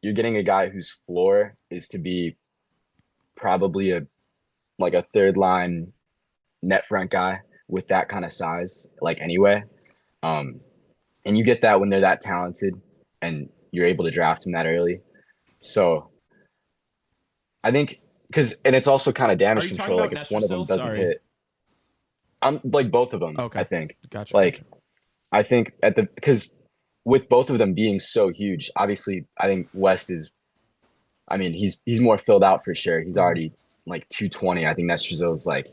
you're getting a guy whose floor is to be probably a third line net front guy with that kind of size, like anyway. And you get that when they're that talented and you're able to draft them that early. So I think and it's also kind of damage Are you control. talking Like about if one of them Nestrasil? doesn't Sorry. hit, I'm like both of them. Okay. I think. Gotcha. Like, I think because with both of them being so huge, obviously, I think West is. I mean, he's more filled out for sure. He's already like 220. I think that's Brazil's like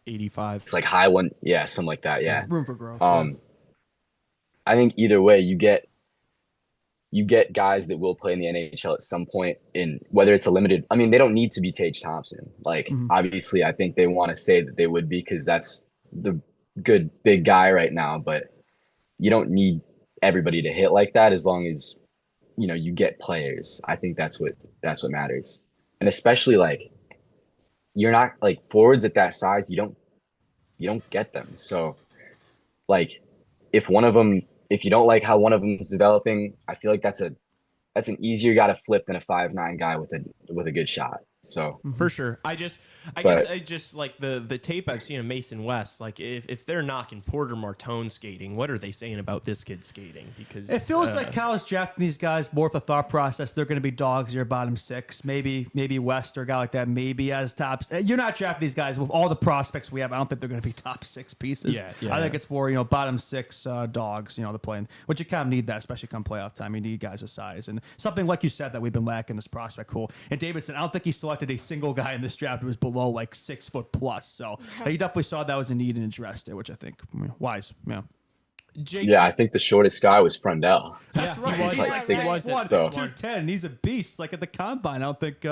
85. It's like high one, yeah, something like that. Yeah. Room for growth. I think either way, you get guys that will play in the NHL at some point. In whether it's a limited, I mean, they don't need to be Tage Thompson. Like, obviously, I think they want to say that they would be because that's the good big guy right now. But you don't need everybody to hit like that as long as you get players. I think that's what matters, and especially like you're not like forwards at that size. You don't get them. So like if you don't like how one of them is developing, I feel like that's an easier guy to flip than a 5'9" guy with a good shot. So For sure. I guess like the tape I've seen of Mason West, like if they're knocking Porter Martone skating, what are they saying about this kid skating? Because It feels like college drafting these guys more with a thought process. They're going to be dogs your bottom six, maybe West or a guy like that, maybe as tops. You're not drafting these guys with all the prospects we have. I don't think they're going to be top six pieces. Yeah, I think it's more bottom six dogs. The playing, which you kind of need that, especially come playoff time. You need guys with size and something like you said that we've been lacking this prospect pool. And Davidson, I don't think he selected a single guy in this draft who was below like 6 foot plus. So he definitely saw that was a need and addressed it, which I think wise. Yeah. Jake, yeah, I think the shortest guy was Frendell. That's right. he was He's like like 6'1", 6'1", so- 210. He's a beast. Like at the combine, I don't think.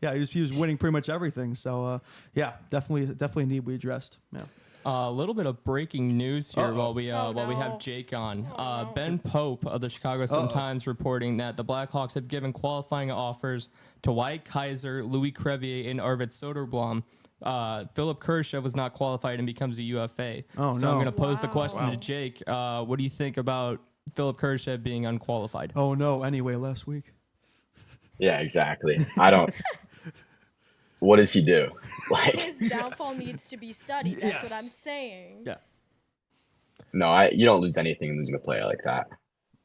He was winning pretty much everything. So definitely need we addressed. Yeah. A little bit of breaking news here while we Oh, while we no. have Jake on. Ben Pope of the Chicago Sun-Times reporting that the Blackhawks have given qualifying offers to Wyatt Kaiser, Louis Crevier, and Arvid Soderblom. Philip Kershaw was not qualified and becomes a UFA. Oh, so no. I'm going to pose the Wow. question to Jake. What do you think about Philip Kershaw being unqualified? Oh no. Anyway, last week. Yeah, exactly. I don't. What does he do? Like, His downfall needs to be studied. That's what Yes. I'm saying. Yeah. no, you don't lose anything losing a player like that.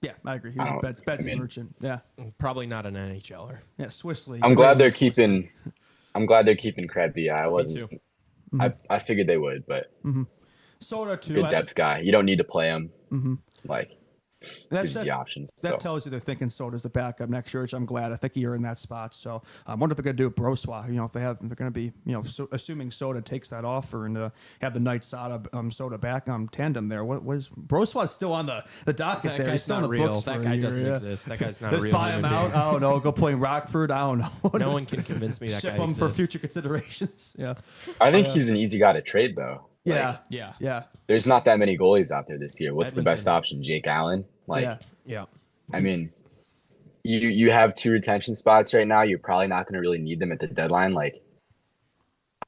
Yeah, I agree. He was a beds merchant. Yeah. probably not an NHLer. Yeah. Swiss League. I'm glad they're Swiss League. keeping. I'm glad they're keeping Krebby. I wasn't. too. I figured they would, but Soda too. good depth guy. You don't need to play him. Like That's gives you the options. That So tells you they're thinking Soda's the backup next year, which I'm glad. I think you're in that spot. So I wonder if they're going to do a Broswa. If they're going to be, assuming Soda takes that offer and have the Knight Soda back on tandem there. What was Broswa's still on the docket That there? He's guy's still not on the real. books That for a guy year, doesn't yeah. exist. That guy's not a Just real buy him human out. being. I don't know. Go play in Rockford. I don't know. No one can convince me that Ship guy him exists. for future considerations. Yeah. I think he's an easy guy to trade, though. Yeah. Yeah. Yeah. There's not that many goalies out there this year. What's the best Edmonton. option? Jake Allen? Like, Yeah. Yeah. I mean, you have 2 retention spots right now. You're probably not going to really need them at the deadline. Like,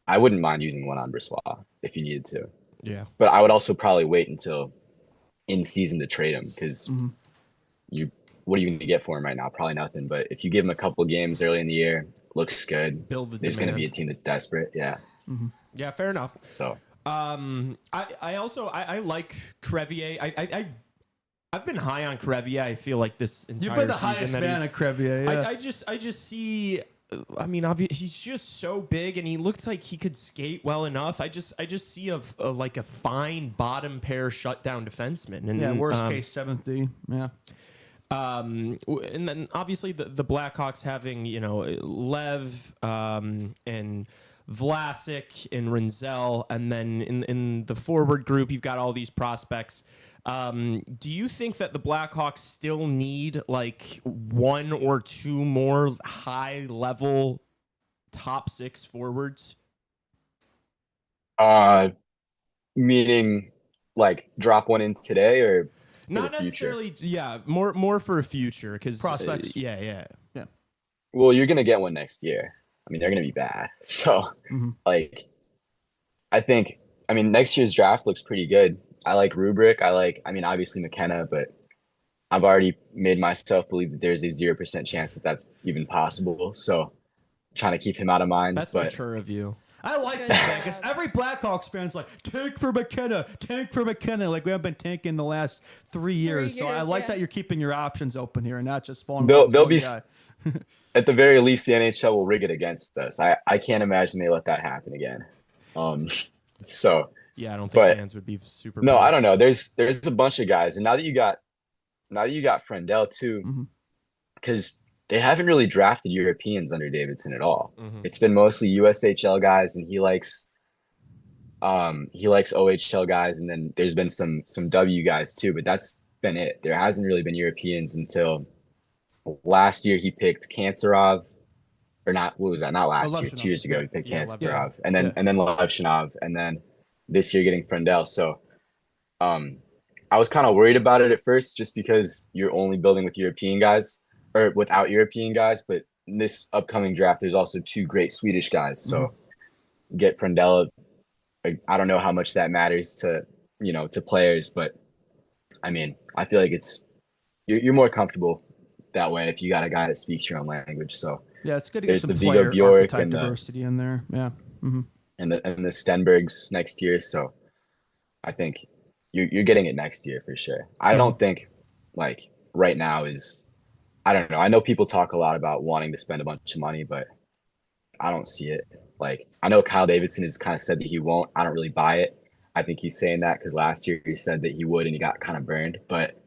I wouldn't mind using one on Brissois if you needed to, Yeah. but I would also probably wait until in season to trade him because what are you going to get for him right now? Probably nothing. But if you give him a couple games early in the year, looks good. Build the There's going to demand. be a team that's desperate. Yeah. Yeah, fair enough. So I also like Crevier. I've been high on Crevier. I feel like this entire You've been the season highest that fan he's- of Crevier. Yeah. I just see. I mean, he's just so big, and he looked like he could skate well enough. I just see a like a fine bottom pair shutdown defenseman. And yeah. Worst case 7th D. Yeah. And then obviously the Blackhawks having Lev and Vlasic and Rinzel, and then in the forward group you've got all these prospects. Do you think that the Blackhawks still need like 1 or 2 more high level top 6 forwards? meaning like drop one in today or Not the future? necessarily. Yeah, more for a future because Prospects. yeah. Well, you're going to get one next year. I mean, they're going to be bad. So, like, I mean, next year's draft looks pretty good. I like Rubric. I mean, obviously McKenna, but I've already made myself believe that there's a 0% chance that that's even possible. So, trying to keep him out of mind. That's but mature of you. I like that because every Blackhawks fan's like, tank for McKenna, tank for McKenna. Like we haven't been tanking the last 3 years. So I years, like yeah. that you're keeping your options open here and not just falling. they'll be at the very least, the NHL will rig it against us. I can't imagine they let that happen again. So Yeah, I don't think But- fans would be super. no, I pumped. don't know. There's a bunch of guys, and now that you got Friendell too, because they haven't really drafted Europeans under Davidson at all. It's been mostly USHL guys, and he likes OHL guys, and then there's been some W guys too, but that's been it. There hasn't really been Europeans until last year. He picked Kantsarov, or not? What was that? Not last year. Levchinov. 2 years ago, he picked Yeah, Kantsarov, and then Levchinov, and then this year getting Friendell. So, I was kind of worried about it at first, just because you're only building with European guys or without European guys. But in this upcoming draft, there's also 2 great Swedish guys. So get Friendell. I don't know how much that matters to players, but I mean, I feel like you're more comfortable that way if you got a guy that speaks your own language. So Yeah, it's good to get There's some the Viggo player Bjork archetype and the- diversity in there. Yeah. and the Stenbergs next year. So I think you're getting it next year for sure. I don't think like right now is. I don't know. I know people talk a lot about wanting to spend a bunch of money, but I don't see it. Like, I know Kyle Davidson has kind of said that he won't. I don't really buy it. I think he's saying that because last year he said that he would and he got kind of burned. But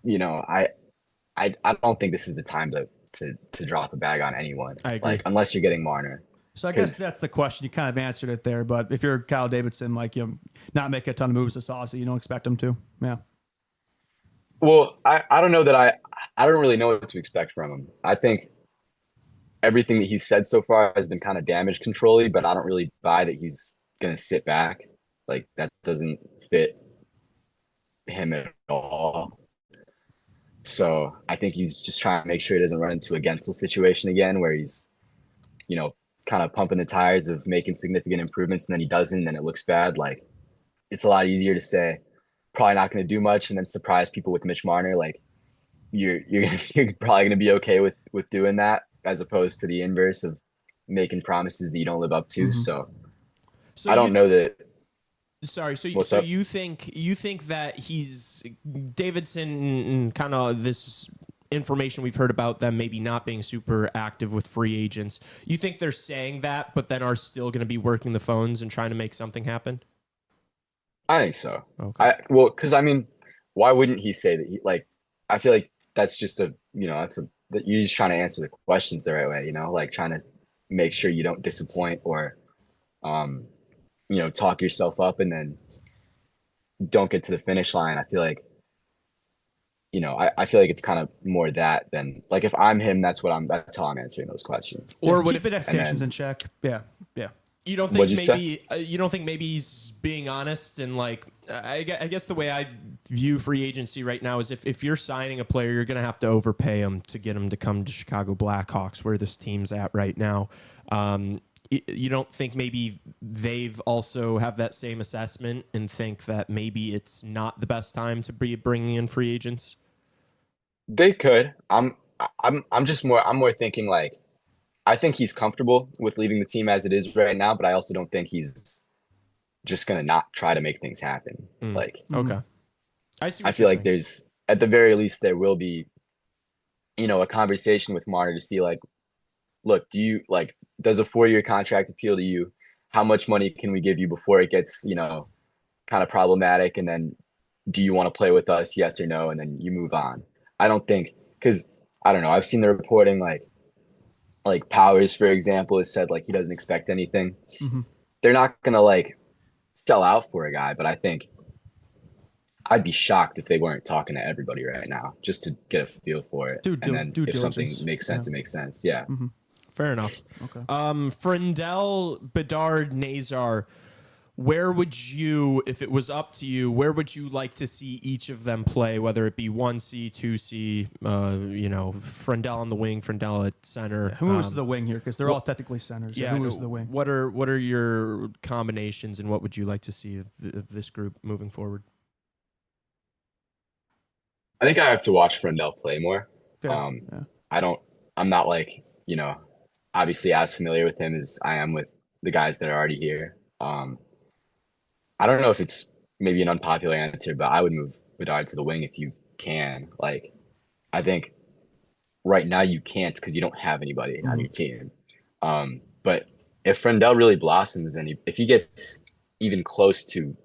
I don't think this is the time to drop a bag on anyone. I agree. Like, unless you're getting Marner. So I guess 'Cause- that's the question. You kind of answered it there. But if you're Kyle Davidson, like not make a ton of moves to Saucy, you don't expect him to. Yeah. Well, I don't know that I don't really know what to expect from him. I think everything that he's said so far has been kind of damage control-y, but I don't really buy that he's gonna sit back. Like, that doesn't fit him at all. So I think he's just trying to make sure he doesn't run into a Gensel situation again, where he's, kind of pumping the tires of making significant improvements, and then he doesn't, and it looks bad. Like, it's a lot easier to say probably not going to do much and then surprise people with Mitch Marner. Like, you're probably going to be okay with doing that, as opposed to the inverse of making promises that you don't live up to. So I don't know that. Sorry, so What's up? you think that he's Davidson, kind of this information we've heard about them maybe not being super active with free agents. You think they're saying that, but then are still going to be working the phones and trying to make something happen? I think so. Okay. Because I mean, why wouldn't he say that? I feel like that's just that you're just trying to answer the questions the right way. Like trying to make sure you don't disappoint or, talk yourself up and then don't get to the finish line. I feel like, I feel like it's kind of more that than like if I'm him, that's how I'm answering those questions. Or what keep if- expectations in check. Yeah. Yeah. You don't What'd think you maybe you don't think maybe he's being honest and like I guess the way I view free agency right now is if you're signing a player, you're going to have to overpay him to get him to come to Chicago Blackhawks, where this team's at right now. You don't think maybe they've also have that same assessment and think that maybe it's not the best time to be bringing in free agents? They could. I'm more thinking like I think he's comfortable with leaving the team as it is right now, but I also don't think he's just gonna not try to make things happen. Like, Okay, I see. I What feel you're like there's at the very least there will be, a conversation with Marner to see like, look, does a 4-year contract appeal to you? How much money can we give you before it gets, kind of problematic? And then do you want to play with us? Yes or no? And then you move on. I don't think, because I don't know. I've seen the reporting like Powers, for example, has said like he doesn't expect anything. They're not gonna like sell out for a guy, but I think I'd be shocked if they weren't talking to everybody right now just to get a feel for it. Due And then due if something diligence. makes sense, Yeah. it makes sense. Yeah. fair enough. Okay. Frindell, Bedard, Nazar. Where would you, if it was up to you, where would you like to see each of them play? Whether it be 1C, 2C, Frindell on the wing, Frindell at center. Who moves to the wing here? Because they're all technically centers. Yeah, Who moves to the wing? What are your combinations, and what would you like to see of this group moving forward? I think I have to watch Frendell play more. Fair. Yeah. I'm not like, obviously as familiar with him as I am with the guys that are already here. I don't know if it's maybe an unpopular answer, but I would move Bedard to the wing if you can. Like, I think right now you can't because you don't have anybody on your team. But if Frendell really blossoms and if he gets even close to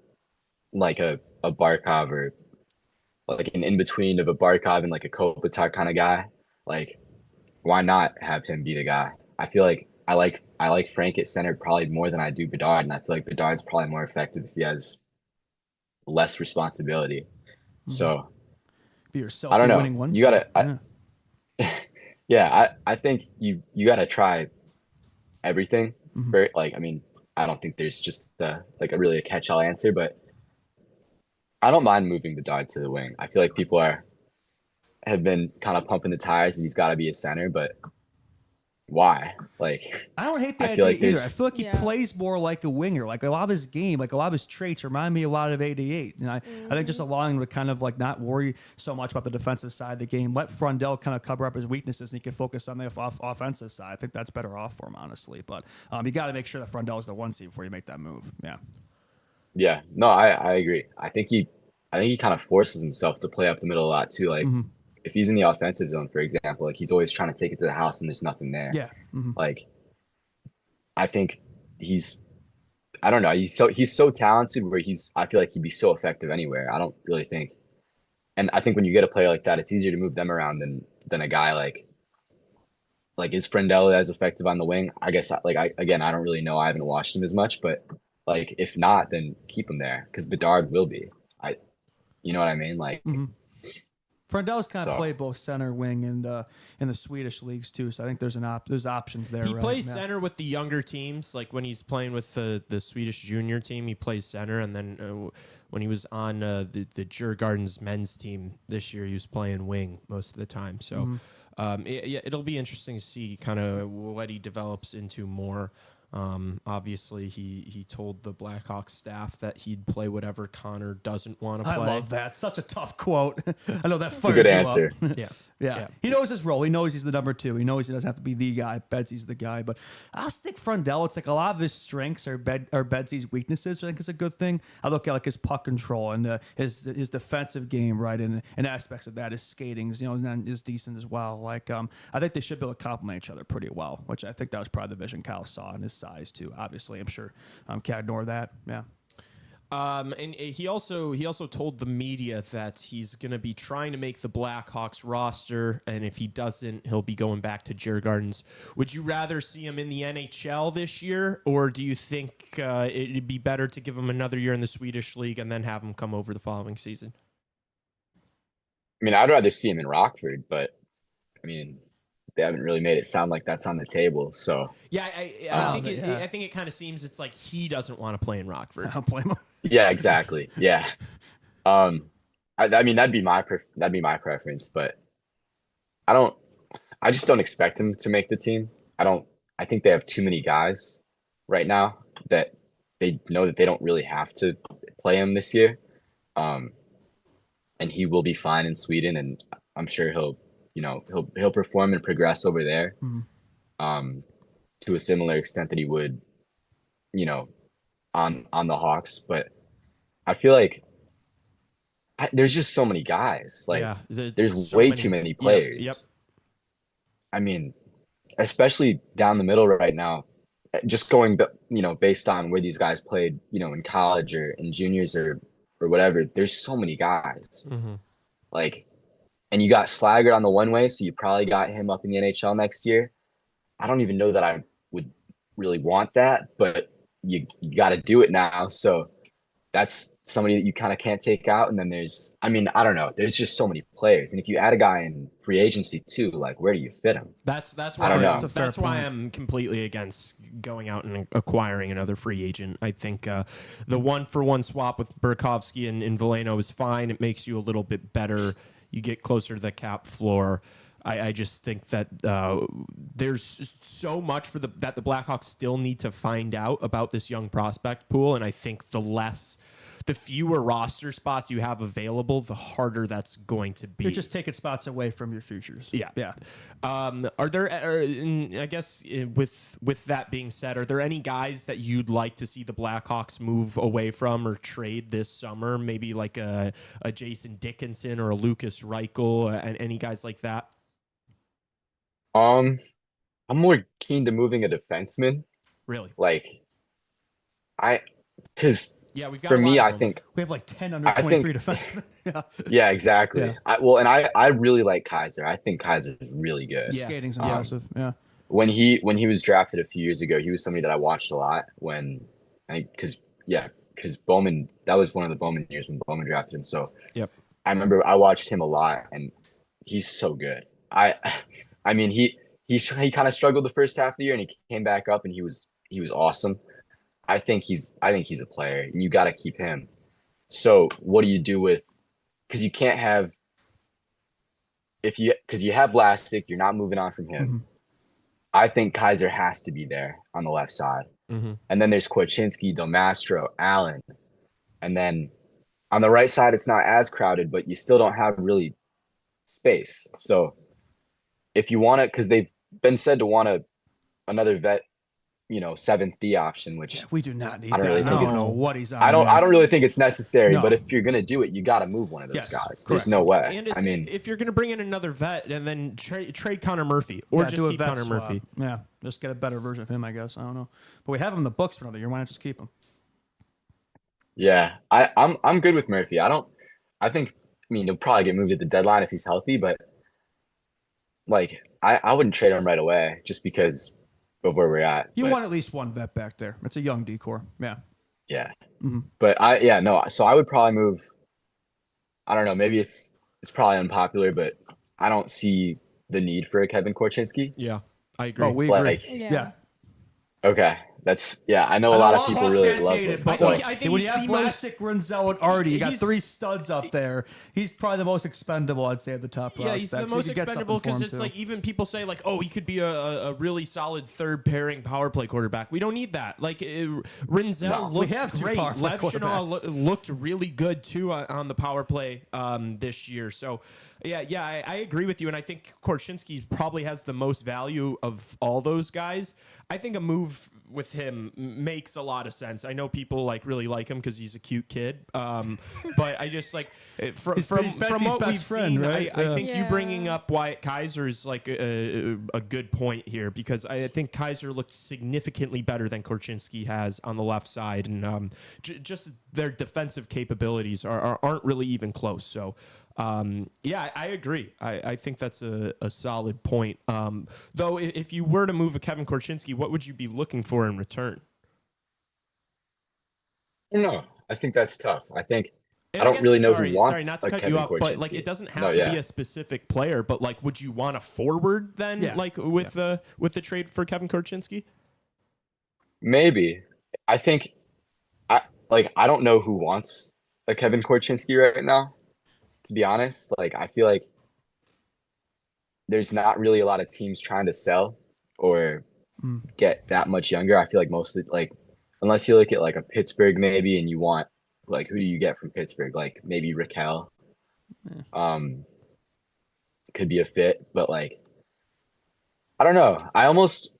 like a Barkov or like an in-between of a Barkov and like a Kopitar kind of guy, like why not have him be the guy? I feel like I like Frank at center probably more than I do Bedard, and I feel like Bedard's probably more effective if he has less responsibility. So Be yourself. I don't know. Winning one. You gotta, I think you gotta try everything. Like, I mean, I don't think there's just like a catch-all answer, but I don't mind moving Bedard to the wing. I feel like people have been kind of pumping the tires that he's got to be a center, but why? Like, I don't hate that I feel idea like either. I there's feel like he Yeah. plays more like a winger. Like a lot of his game, like a lot of his traits remind me a lot of 88. And I think just allowing him to kind of like not worry so much about the defensive side of the game. Let Frundell kind of cover up his weaknesses and he can focus on the offensive side. I think that's better off for him, honestly. But you got to make sure that Frundell is the 1C before you make that move. Yeah. Yeah, no, I agree. I think he kind of forces himself to play up the middle a lot too. Like if he's in the offensive zone, for example, like he's always trying to take it to the house and there's nothing there. Yeah. Like I think I don't know, he's so talented where I feel like he'd be so effective anywhere. I don't really think, and I think when you get a player like that, it's easier to move them around than a guy like is Frendell as effective on the wing? I guess I don't really know. I haven't watched him as much, but like if not, then keep him there because Bedard will be. You know what I mean? Like Frundell's kind of So- played both center, wing, and in the Swedish leagues too. So I think there's there's options there. He right? plays Yeah. center with the younger teams. Like when he's playing with the Swedish junior team, he plays center. And then when he was on the Djurgården's men's team this year, he was playing wing most of the time. So it'll be interesting to see kind of what he develops into more. Obviously, he told the Blackhawks staff that he'd play whatever Connor doesn't want to I play. love that. Such a tough quote. I know that. it's a good answer. Yeah. Yeah. He knows his role. He knows he's the number 2. He knows he doesn't have to be the guy. Betsy's the guy. But I also think Frundell, it's like a lot of his strengths are Betsy's weaknesses. So I think it's a good thing. I look at like his puck control and his defensive game, right? And aspects of that, his skating, is decent as well. Like I think they should be able to complement each other pretty well, which I think that was probably the vision Kyle saw in his size too. Obviously, I'm sure can't ignore that. Yeah. And he also told the media that he's going to be trying to make the Blackhawks roster, and if he doesn't, he'll be going back to Djurgårdens. Would you rather see him in the NHL this year, or do you think it'd be better to give him another year in the Swedish league and then have him come over the following season? I mean, I'd rather see him in Rockford, but I mean, they haven't really made it sound like that's on the table. So Yeah, I think it kind of seems it's like he doesn't want to play in Rockford. I don't blame him. yeah, exactly. Yeah. I mean that'd be my preference, but I don't. I just don't expect him to make the team. I think they have too many guys right now that they know that they don't really have to play him this year. And he will be fine in Sweden, and I'm sure he'll perform and progress over there, to a similar extent that he would, on the Hawks. But I feel like there's just so many guys. Like there's so way many. too many players. Yep. I mean, especially down the middle right now, just going, based on where these guys played, in college or in juniors or whatever, there's so many guys. Like, and you got Slaggert on the one way, so you probably got him up in the NHL next year. I don't even know that I would really want that, but you got to do it now. So that's somebody that you kind of can't take out. And then I don't know. There's just so many players. And if you add a guy in free agency too, like where do you fit him? That's I don't know. That's why I'm completely against going out and acquiring another free agent. I think the 1-for-1 swap with Burakovsky and Veleno is fine. It makes you a little bit better. You get closer to the cap floor. I just think that there's so much that the Blackhawks still need to find out about this young prospect pool, and I think the fewer roster spots you have available, the harder that's going to be. You're just taking spots away from your futures. Yeah. Yeah. Are there, I guess, with that being said, are there any guys that you'd like to see the Blackhawks move away from or trade this summer? Maybe like a Jason Dickinson or a Lucas Reichel, and any guys like that? I'm more keen to moving a defenseman. Really? Because yeah, we've got for a lot me, of I them. think We have like 10 under 23 defensemen. Yeah. yeah, exactly. Yeah. I really like Kaiser. I think Kaiser is really good. Yeah. Skating's impressive. Yeah. When he was drafted a few years ago, he was somebody that I watched a lot because Bowman, that was one of the Bowman years when Bowman drafted him. So Yep. I remember I watched him a lot, and he's so good. I mean, he kind of struggled the first half of the year, and he came back up, and he was awesome. I think he's a player, and you got to keep him. So what do you do because you can't have because you have Vlasic, you're not moving on from him. Mm-hmm. I think Kaiser has to be there on the left side. Mm-hmm. And then there's Korchinski, Domastro, Allen. And then on the right side, it's not as crowded, but you still don't have really space. So if you want to, because they've been said to want another vet, 7th D option, which We do not need I don't that. really think I don't it's- know what he's on. I don't there. really think it's necessary. No. But if you're gonna do it, you got to move one of those Yes, guys. correct. There's no way. And I mean, if you're going to bring in another vet and then trade Connor Murphy or Yeah, just do a keep vet Connor swap. Murphy. Yeah, just get a better version of him, I guess. I don't know. But we have him in the books for another year. Why not just keep him? yeah, I'm good with Murphy. I think he'll probably get moved at the deadline if he's healthy, but I wouldn't trade him right away just because of where we're at. You But- want at least one vet back there. It's a young decor. Yeah. Yeah. Mm-hmm. But so I would probably move. I don't know. Maybe it's probably unpopular, but I don't see the need for a Kevin Korchinski. Yeah, I agree. Oh, we agree. Like, Yeah. okay. I know a lot of people really love him. but So, I think when he's you have the most. Vlasic, Renzel, and Artie, you got He's- 3 studs up there. He's probably the most expendable, I'd say, at the top. Yeah, he's the prospects. most You could get expendable something for because him, it's too. like even people say like, oh, he could be a really solid third pairing power play quarterback. We don't need that. Like Renzel No. looked We have 2 great. power play Lev Chenal quarterbacks. looked really good too on the power play this year. So yeah, I agree with you, and I think Korchinski probably has the most value of all those guys. I think a move with him makes a lot of sense. I know people really like him because he's a cute kid, but I just from He's from Betsy's what best we've friend, seen, right? I Yeah. think you bringing up Wyatt Kaiser is a good point here because I think Kaiser looked significantly better than Korchinski has on the left side, and just their defensive capabilities aren't really even close. So. Yeah, I agree. I think that's a solid point. Though, if you were to move a Kevin Korchinski, what would you be looking for in return? I don't know. I think that's tough. I think And I don't guess- really know sorry, who wants sorry, not to a cut Kevin you off, but like Korchinski. it doesn't have No, to yeah. be a specific player. But like, would you want a forward then? Yeah. Like with the trade for Kevin Korchinski? Maybe. I think I don't know who wants a Kevin Korchinski right now, to be honest. Like I feel like there's not really a lot of teams trying to sell or get that much younger. I feel like mostly like unless you look at like a Pittsburgh maybe and you want like who do you get from Pittsburgh? Like maybe Raquel. Could be a fit, but like I don't know. I almost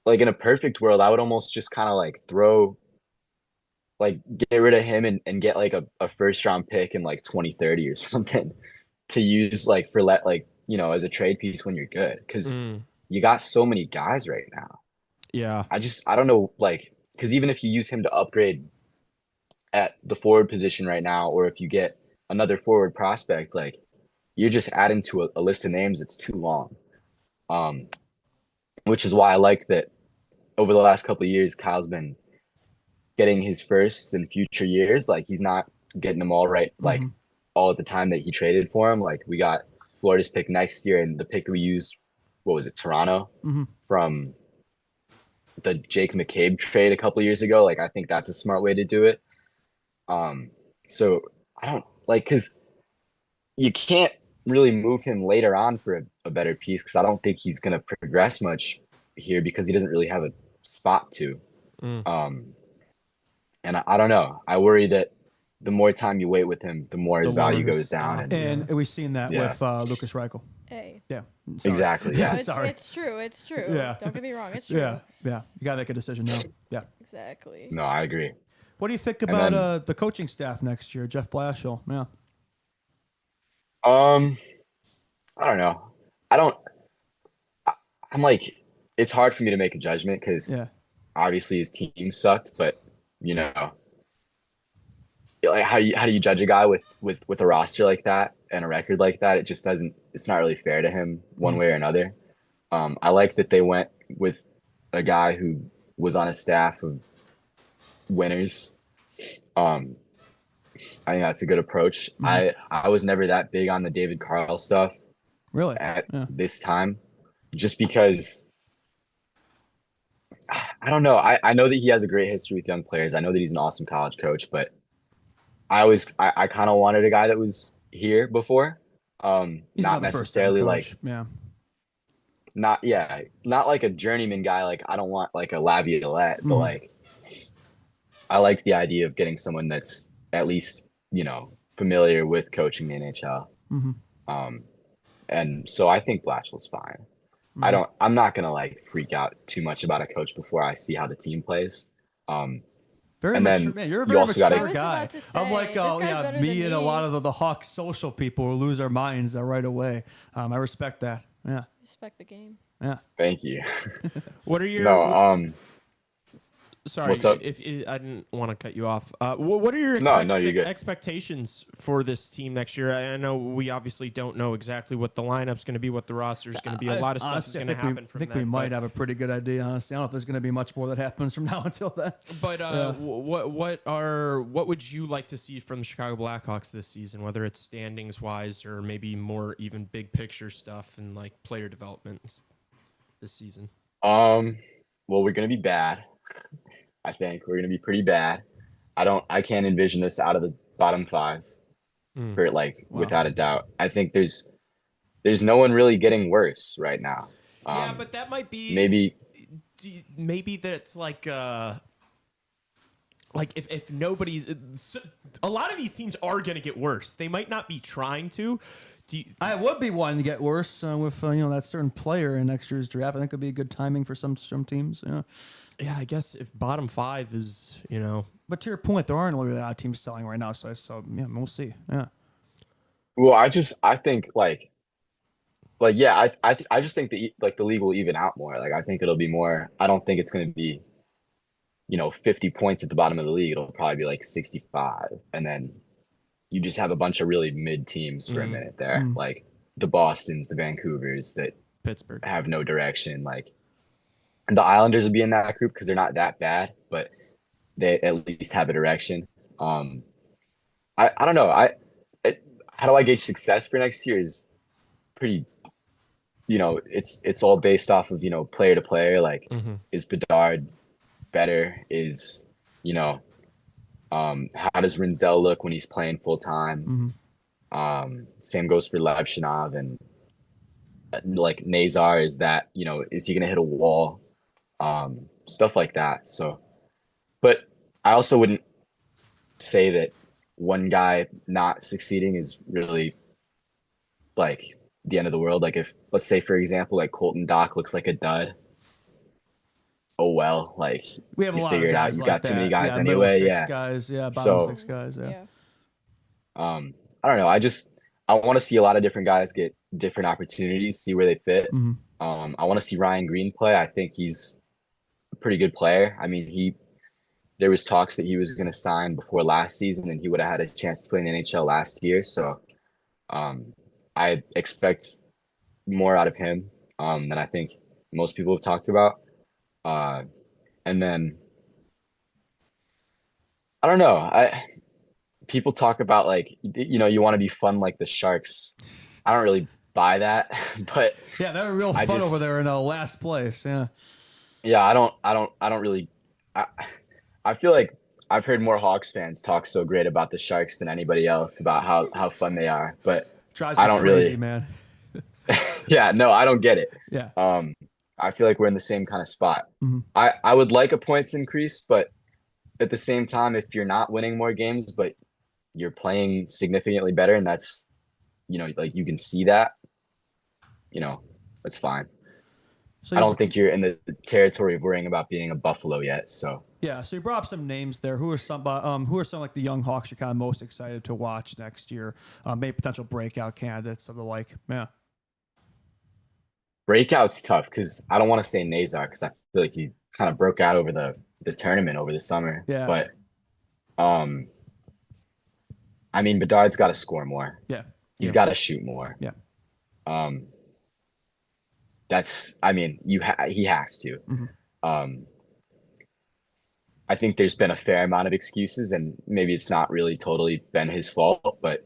like in a perfect world, I would almost just kind of like get rid of him and get like a first round pick in like 2030 or something to use like for as a trade piece when you're good. Cause you got so many guys right now. Yeah. I don't know, like, because even if you use him to upgrade at the forward position right now, or if you get another forward prospect, like, you're just adding to a list of names that's too long. Which is why I like that over the last couple of years, Kyle's been getting his firsts in future years. Like, he's not getting them all right, like, all at the time that he traded for him. Like, we got Florida's pick next year, and the pick that we used, what was it, Toronto, from the Jake McCabe trade a couple of years ago. Like, I think that's a smart way to do it. So I don't like, because you can't really move him later on for a better piece, because I don't think he's going to progress much here because he doesn't really have a spot to. And I don't know. I worry that the more time you wait with him, the more his value goes down. And we've seen that Yeah. with Lucas Reichel. Hey. Yeah. Sorry. Exactly. No, Yeah. it's, Sorry. it's true. It's true. Yeah. Don't get me wrong. It's true. Yeah. Yeah. You got to make a decision now. Yeah. Exactly. No, I agree. What do you think about then- the coaching staff next year? Jeff Blashill. Yeah. I don't know. I'm like, it's hard for me to make a judgment because Yeah. obviously his team sucked, but you know, like how do you judge a guy with a roster like that and a record like that? It just doesn't. It's not really fair to him one way or another. I like that they went with a guy who was on a staff of winners. I think that's a good approach. I was never that big on the David Carl stuff Really? at Yeah. this time, just because I don't know. I know that he has a great history with young players. I know that he's an awesome college coach, but I kind of wanted a guy that was here before. He's Not not the first necessarily like coach. Yeah. not like a journeyman guy. Like I don't want like a Laviolette, but like I liked the idea of getting someone that's at least, familiar with coaching the NHL. And so I think Blatchell's fine. I'm not gonna like freak out too much about a coach before I see how the team plays. Very And mature. then Man, you're a you very also gotta- mature I was guy. about to I'm like, say, this guy's better me than and a me. lot of the Hawks social people will lose our minds right away. I respect that. Yeah. Respect the game. Yeah. Thank you. What are your Sorry, What's up? if I didn't want to cut you off. What are your No, you're good. expectations for this team next year? I know we obviously don't know exactly what the lineup's going to be, what the roster's going to be. A lot of stuff is Honestly, going to happen from I think that. we might have a pretty good idea. Honestly, I don't know if there's going to be much more that happens from now until then. But what would you like to see from the Chicago Blackhawks this season? Whether it's standings wise or maybe more even big picture stuff and like player development this season. Well, we're gonna be bad. I think we're gonna be pretty bad. I can't envision us out of the bottom five for without a doubt. I think there's no one really getting worse right now. Yeah, but that might be maybe that's like if nobody's a lot of these teams are going to get worse. They might not be trying to. I would be wanting to get worse with that certain player in next year's draft. I think it'd be good timing for some teams. Yeah. Yeah, I guess if bottom five is, But to your point, there aren't really a lot of teams selling right now. So yeah, we'll see. Yeah. Well, I think I just think that the league will even out more. Like I think it'll be more. I don't think it's going to be, 50 points at the bottom of the league. It'll probably be like 65, and then you just have a bunch of really mid teams for a minute there, like the Bostons, the Vancouvers that Pittsburgh have no direction. Like the Islanders would be in that group because they're not that bad, but they at least have a direction. I don't know. How do I gauge success for next year is pretty, it's all based off of, player to player. Like, is Bedard better? Is, you know, how does Rinzel look when he's playing full time? Same goes for Levshinov and like Nazar. Is that, is he going to hit a wall? Stuff like that. So, but I also wouldn't say that one guy not succeeding is really like the end of the world. Like if, let's say, for example, like Colton Dock looks like a dud. Oh well, like We have a you lot of figure it out. guys You like got too many that. guys middle anyway. six Yeah. guys. Yeah, bottom So- six guys. Yeah. I don't know. I want to see a lot of different guys get different opportunities, see where they fit. Mhm. I want to see Ryan Green play. I think he's a pretty good player. I mean, there was talks that he was going to sign before last season, and he would have had a chance to play in the NHL last year. So, I expect more out of him than I think most people have talked about. And then I don't know. People talk about like you want to be fun like the Sharks. I don't really buy that, but Yeah, they were real I fun just- over there in last place. Yeah. yeah, I don't really. I feel like I've heard more Hawks fans talk so great about the Sharks than anybody else about how fun they are, but Drives me I don't crazy, really- man. yeah, no, I don't get it. Yeah. I feel like we're in the same kind of spot. Mhm. I would like a points increase, but at the same time, if you're not winning more games, but you're playing significantly better, and that's, like you can see that, that's fine. So I don't think you're in the territory of worrying about being a Buffalo yet. So Yeah, so you brought up some names there. Who are some like the young Hawks you're kind of most excited to watch next year? Maybe potential breakout candidates of the like. Yeah. breakout's tough because I don't want to say Nazar because I feel like he kind of broke out over the tournament over the summer. Yeah. But I mean, Bedard's got to score more. Yeah. He's got to shoot more. Yeah. I mean, he has to. Mhm. I think there's been a fair amount of excuses, and maybe it's not really totally been his fault, but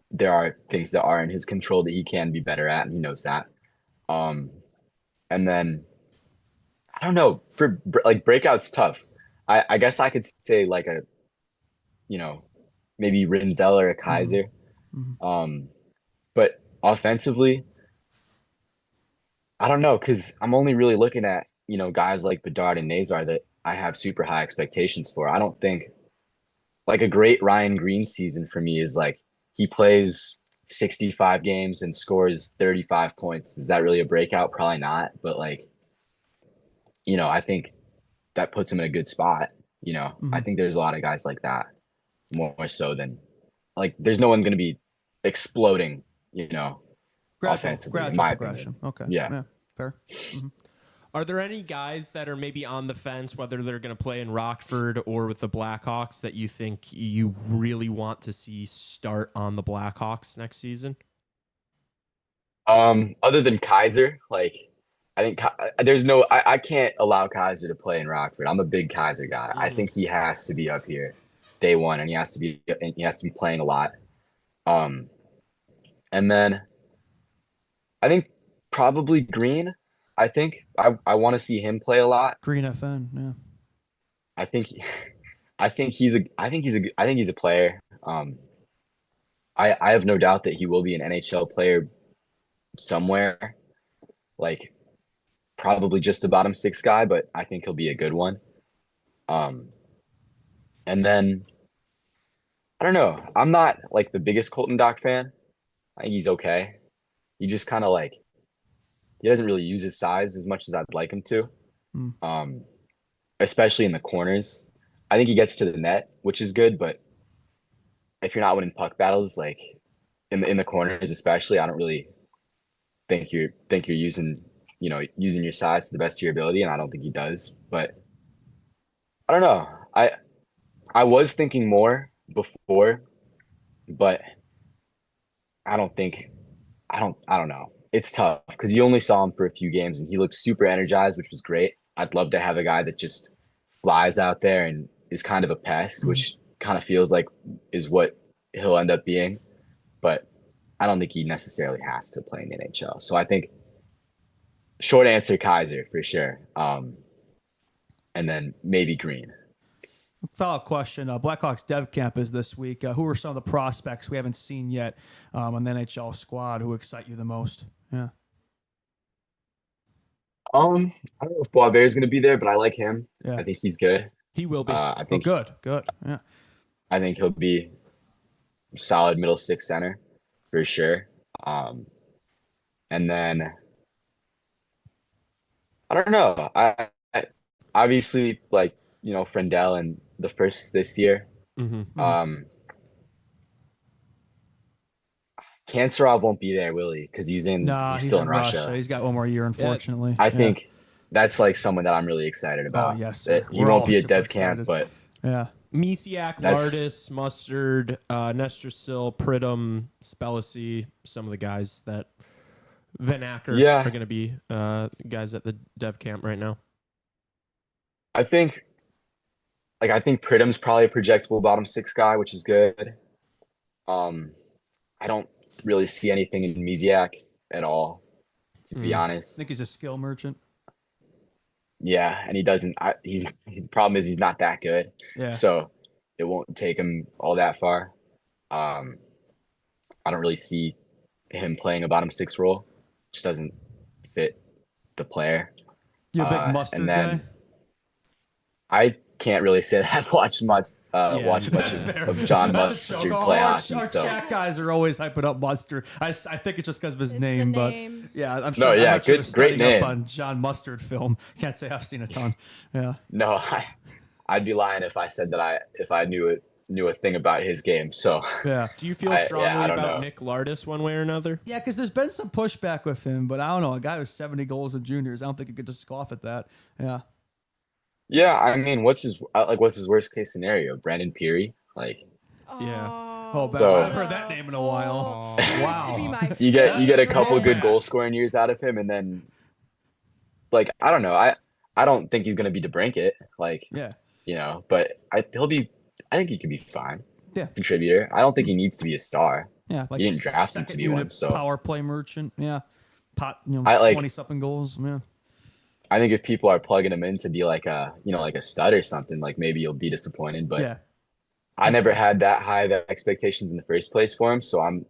there are things that are in his control that he can be better at, and he knows that. And then I don't know, for like breakout's tough. I guess I could say like maybe Rinzel or a Kaiser. But offensively, I don't know, because I'm only really looking at, guys like Bedard and Nazar that I have super high expectations for. I don't think like a great Ryan Green season for me is like he plays 65 games and scores 35 points. Is that really a breakout? Probably not. But like, I think that puts him in a good spot. I think there's a lot of guys like that more so than like, there's no one going to be exploding, offensively, in my progression. opinion. Okay. Yeah. Fair. Are there any guys that are maybe on the fence, whether they're going to play in Rockford or with the Blackhawks, that you think you really want to see start on the Blackhawks next season? Other than Kaiser, like I think I can't allow Kaiser to play in Rockford. I'm a big Kaiser guy. I think he has to be up here day one, and he has to be playing a lot. And then I think probably Green. I think I want to see him play a lot. Green FN. Yeah. I think he's a player. I have no doubt that he will be an NHL player somewhere, like probably just a bottom six guy, but I think he'll be a good one. And then I don't know. I'm not like the biggest Colton Dock fan. I think he's okay. He just kind of like he doesn't really use his size as much as I'd like him to. Especially in the corners. I think he gets to the net, which is good, but if you're not winning puck battles, like in the corners especially, I don't really think you're using your size to the best of your ability, and I don't think he does. But I don't know. I was thinking more before, but I don't know. It's tough because you only saw him for a few games and he looked super energized, which was great. I'd love to have a guy that just flies out there and is kind of a pest, which kind of feels like is what he'll end up being, but I don't think he necessarily has to play in the NHL. So I think short answer, Kaiser for sure. And then maybe Green. Follow-up question. Blackhawks Dev Camp is this week. Who are some of the prospects we haven't seen yet on the NHL squad who excite you the most? Yeah. I don't know if Boisvert is going to be there, but I like him. Yeah. I think he's good. He will be. I think Good. Yeah. I think he'll be solid middle six center for sure. And then I don't know. I obviously like Frendell and the first this year. Kanserov won't be there, will he? Because he's still in Russia. He's got one more year, unfortunately. I think that's like someone that I'm really excited about. Oh, yes, That he we're won't all be at super Dev excited. Camp, but Yeah. Misiak, Lardis, Mustard, Nestrasil, Pridham, Spellacy, some of the guys that Van Acker are going to be guys at the Dev Camp right now. I think Pridham's probably a projectable bottom six guy, which is good. I don't really see anything in Misiak at all, to be honest. I think he's a skill merchant. Yeah, and he doesn't. The problem is he's not that good. Yeah. So it won't take him all that far. I don't really see him playing a bottom six role. Just doesn't fit the player. You a big Mustard and then guy? I can't really say that I've watched much of John Mustard play hockey. Our So chat guys are always hyping up Mustard. I think it's just because of his It's name, the but name. yeah, I'm No, sure. yeah, I'm not sure good- studying great name. up on John Mustard film. Can't say I've seen a ton. Yeah. no, I'd be lying if I said that if I knew a thing about his game. So Yeah. Do you feel I strongly don't about know. Nick Lardis one way or another? Yeah, because there's been some pushback with him, but I don't know. A guy with 70 goals in juniors, I don't think you could just scoff at that. Yeah. yeah, I mean, what's his worst case scenario? Brandon Peary, like Yeah. Oh, So- I haven't heard that name in a while. Used to be Wow. my you get a couple Yeah. good goal scoring years out of him, and then like I don't know, I don't think he's gonna be DeBrincat, like Yeah. but I think he could be fine. Yeah. Contributor. I don't think he needs to be a star. Yeah. Like You didn't draft him to second be one, unit so- power play merchant. Yeah. I like- 20 something goals. Yeah. I think if people are plugging him in to be like a like a stud or something, like maybe you'll be disappointed. But Yeah. I never had that high of expectations in the first place for him, so I'm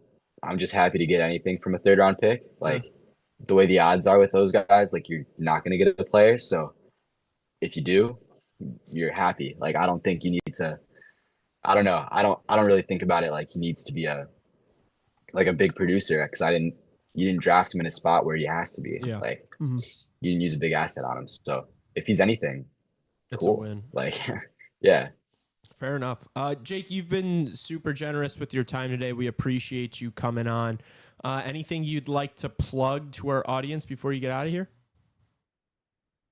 just happy to get anything from a third round pick. Like the way the odds are with those guys, like you're not gonna get a player. So if you do, you're happy. Like I don't think you need to. I don't know. I don't really think about it like he needs to be a big producer because you didn't draft him in a spot where he has to be. Yeah. Like Mhm. you didn't use a big asset on him. So if he's anything, It's cool. a win. Like yeah. Fair enough. Jake, you've been super generous with your time today. We appreciate you coming on. Anything you'd like to plug to our audience before you get out of here?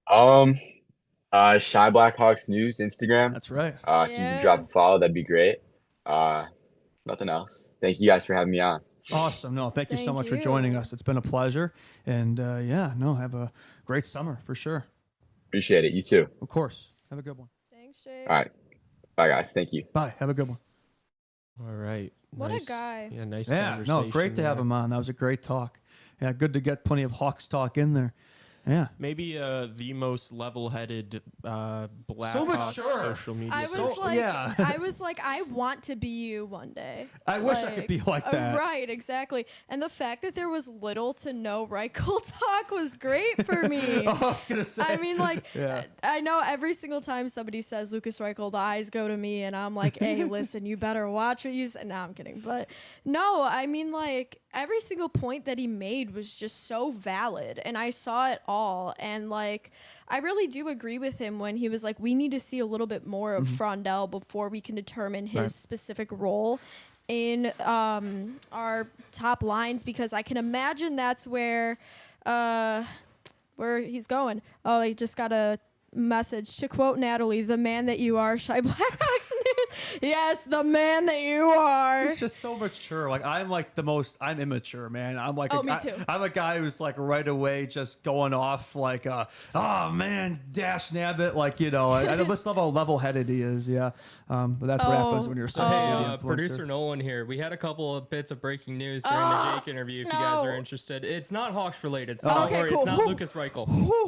Shy Blackhawks News Instagram. That's right. If you can drop a follow, that'd be great. Nothing else. Thank you guys for having me on. Awesome. No, thank you so Thank much for you. joining us. It's been a pleasure. And have a great summer for sure. Appreciate it. You too. Of course. Have a good one. Thanks, Jake. All right. Bye guys. Thank you. Bye. Have a good one. All right. What a guy. Yeah, nice Yeah, conversation. no, great to have there. him on. That was a great talk. Yeah, good to get plenty of Hawks talk in there. Yeah. Maybe the most level-headed Blackhawks mature. social media. I was person. like, yeah. I want to be you one day. I wish I could be like that. Right, exactly. And the fact that there was little to no Reichel talk was great for me. I was going to say. I mean, like, Yeah. I know every single time somebody says Lucas Reichel, the eyes go to me, and I'm like, hey, listen, you better watch what you say. No, I'm kidding. But no, I mean, like, every single point that he made was just so valid, and I saw it all. And, like, I really do agree with him when he was like, we need to see a little bit more of Frondell before we can determine his specific role in our top lines, because I can imagine that's where he's going. Oh, he just got a message to quote Natalie, "The man that you are, Shy Blackhawks news." Yes, the man that you are. He's just so mature. Like I'm immature, man. I'm like, Oh, me too. I'm a guy who's like right away just going off like, oh man, Dash Nabbit. Like, you know, I just love how level-headed he is. Yeah. But that's what happens when you're So, social hey, media influencer. producer Nolan here. We had a couple of bits of breaking news during the Jake interview. If you guys are interested, it's not Hawks related, so don't Okay, worry. cool. It's not Whew. Lucas Reichel.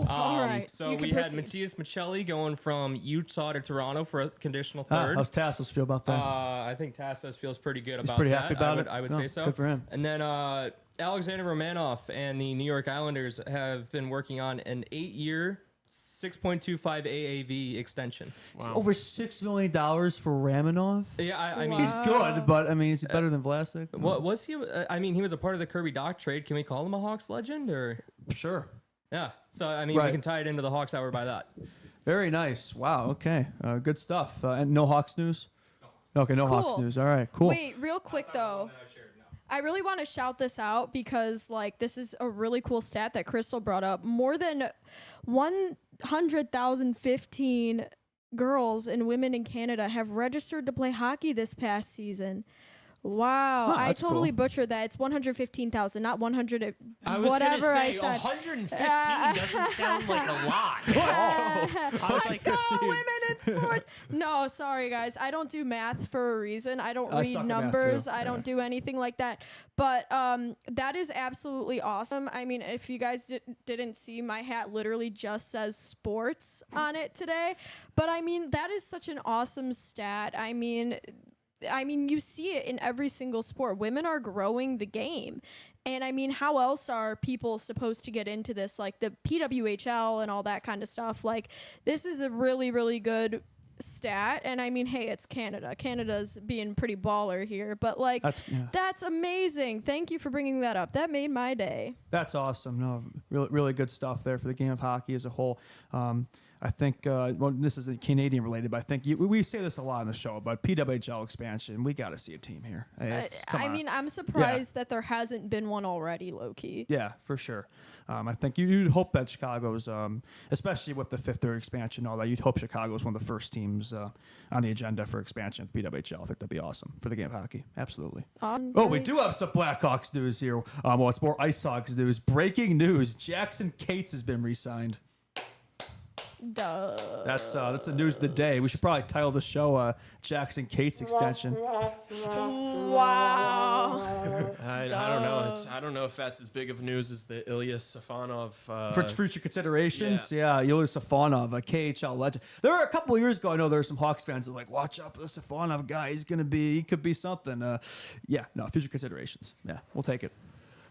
All right. So You we can had proceed. Matthias Michelli going from Utah to Toronto for a conditional Ah, third. how's Tassos feel about that? I think Tassos feels pretty good about pretty that. happy about I would it? say Oh, so. good for him. And then Alexander Romanoff and the New York Islanders have been working on an 8-year, $6.25 AAV extension. It's over $6 million for Ramanov. Yeah, I mean, He's good, but I mean, is he better than Vlasic? what was he? I mean, he was a part of the Kirby Doc trade. Can we call him a Hawks legend or? Sure. Yeah. So I mean, we Right. can tie it into the Hawks hour by that. Very nice. Wow. Okay. Good stuff. And no Hawks news? Okay, no Hawks Cool. news. All right, cool. Wait, real quick though. I really want to shout this out because like this is a really cool stat that Crystal brought up. More than 100,015 girls and women in Canada have registered to play hockey this past season. Wow, Huh, I that's totally cool. butchered that. It's 115,000, not 100. I was whatever gonna I say said. 115 doesn't sound like a lot. I was like, Go women in sports. No, sorry guys. I don't do math for a reason. I don't I read suck at math, numbers. too. I don't do anything like that. But that is absolutely awesome. I mean, if you guys didn't see, my hat literally just says sports on it today. But I mean, that is such an awesome stat. I mean, you see it in every single sport. Women are growing the game. And I mean, how else are people supposed to get into this? Like the PWHL and all that kind of stuff. Like, this is a really, really good stat. And I mean, hey, it's Canada. Canada's being pretty baller here. But like, that's amazing. Thank you for bringing that up. That made my day. That's awesome. No, really, really good stuff there for the game of hockey as a whole. I think, well, this is Canadian related, but I think we say this a lot on the show, but PWHL expansion, we got to see a team here. I mean, I'm surprised that there hasn't been one already, low-key. Yeah, for sure. I think you'd hope that Chicago's, especially with the third expansion and all that, you'd hope Chicago's one of the first teams on the agenda for expansion of the PWHL. I think that'd be awesome for the game of hockey. Absolutely. We do have some Blackhawks news here. Well, it's more Ice Hawks news. Breaking news. Jackson Cates has been re-signed. Duh. That's the news of the day. We should probably title the show Jackson Cates extension. Wow. I don't know. I don't know if that's as big of news as the Ilya Safonov. For future considerations, yeah, Ilya Safonov, a KHL legend. There were a couple of years ago, I know there were some Hawks fans that were like, watch out for the Safonov guy. He could be something. Future considerations. Yeah, we'll take it.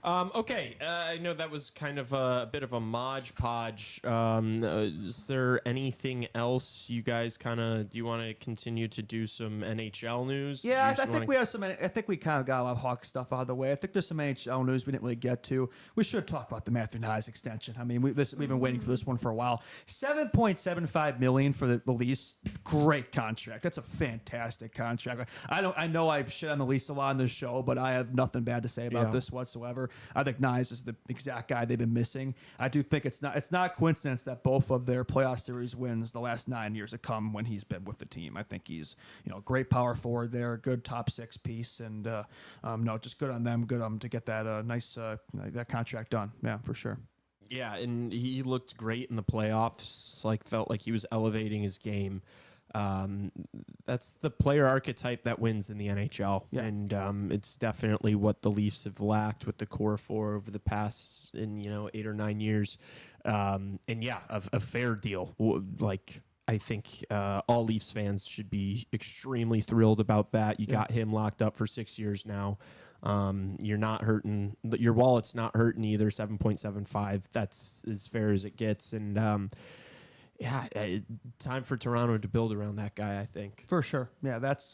Okay, I know that was kind of a bit of a modge podge. Is there anything else you guys do you want to continue to do some NHL news? Yeah, I think we have some. I think we kind of got a lot of Hawks stuff out of the way. I think there's some NHL news we didn't really get to. We should talk about the Matthew Nyes extension. I mean, we've been waiting for this one for a while. $7.75 million for the lease. Great contract. That's a fantastic contract. I know I shit on the lease a lot on this show, but I have nothing bad to say about this whatsoever. I think Nyes is the exact guy they've been missing. I do think it's not a coincidence that both of their playoff series wins the last 9 years have come when he's been with the team. I think he's great power forward there, good top six piece, and just good on them, good on them to get that nice that contract done. Yeah, for sure. Yeah, and he looked great in the playoffs. Felt like he was elevating his game. That's the player archetype that wins in the NHL, and it's definitely what the Leafs have lacked with the core four over the past 8 or 9 years. A fair deal. I think all Leafs fans should be extremely thrilled about that. You got him locked up for 6 years now. You're not hurting. Your wallet's not hurting either. 7.75. That's as fair as it gets, and. Time for Toronto to build around that guy, I think. For sure. Yeah, that's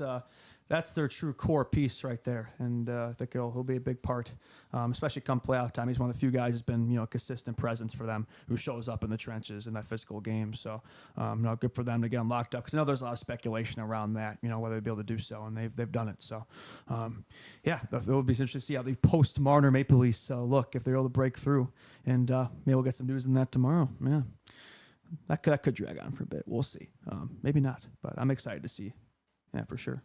their true core piece right there. And I think he'll be a big part, especially come playoff time. He's one of the few guys who's been, a consistent presence for them, who shows up in the trenches in that physical game. So, good for them to get him locked up. Because I know there's a lot of speculation around that, whether they'll be able to do so. And they've done it. So, it will be interesting to see how the post-Marner Maple Leafs look, if they're able to break through. And maybe we'll get some news on that tomorrow. Yeah. that could drag on for a bit. We'll see. Maybe not, but I'm excited to see. Yeah, for sure.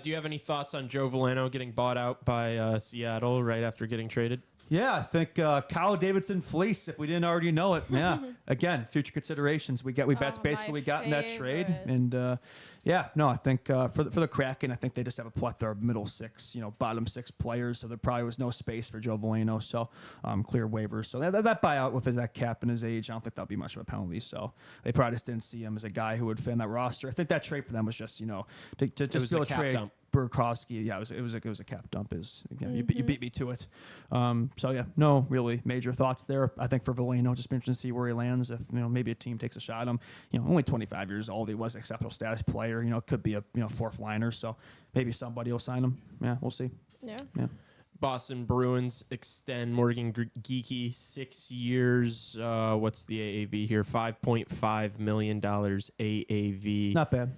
Do you have any thoughts on Joe Veleno getting bought out by Seattle right after getting traded? Yeah, I think Kyle Davidson fleece, if we didn't already know it. Yeah, again, future considerations. That's basically what we got in that trade. And I think for the Kraken, I think they just have a plethora of middle six, bottom six players. So there probably was no space for Joe Veleno. So clear waivers. So that buyout with that cap and his age, I don't think that'll be much of a penalty. So they probably just didn't see him as a guy who would fit in that roster. I think that trade for them was just to just was a cap trade. dump. Burakovsky, yeah, it was a cap dump. You beat me to it. So yeah, no really major thoughts there. I think for Veleno, just be interested to see where he lands. If maybe a team takes a shot at him. Only 25 years old. He was an acceptable status player. Could be a fourth liner. So maybe somebody will sign him. Yeah, we'll see. Yeah. Boston Bruins extend Morgan Geekie 6 years. What's the AAV here? $5.5 million AAV. Not bad.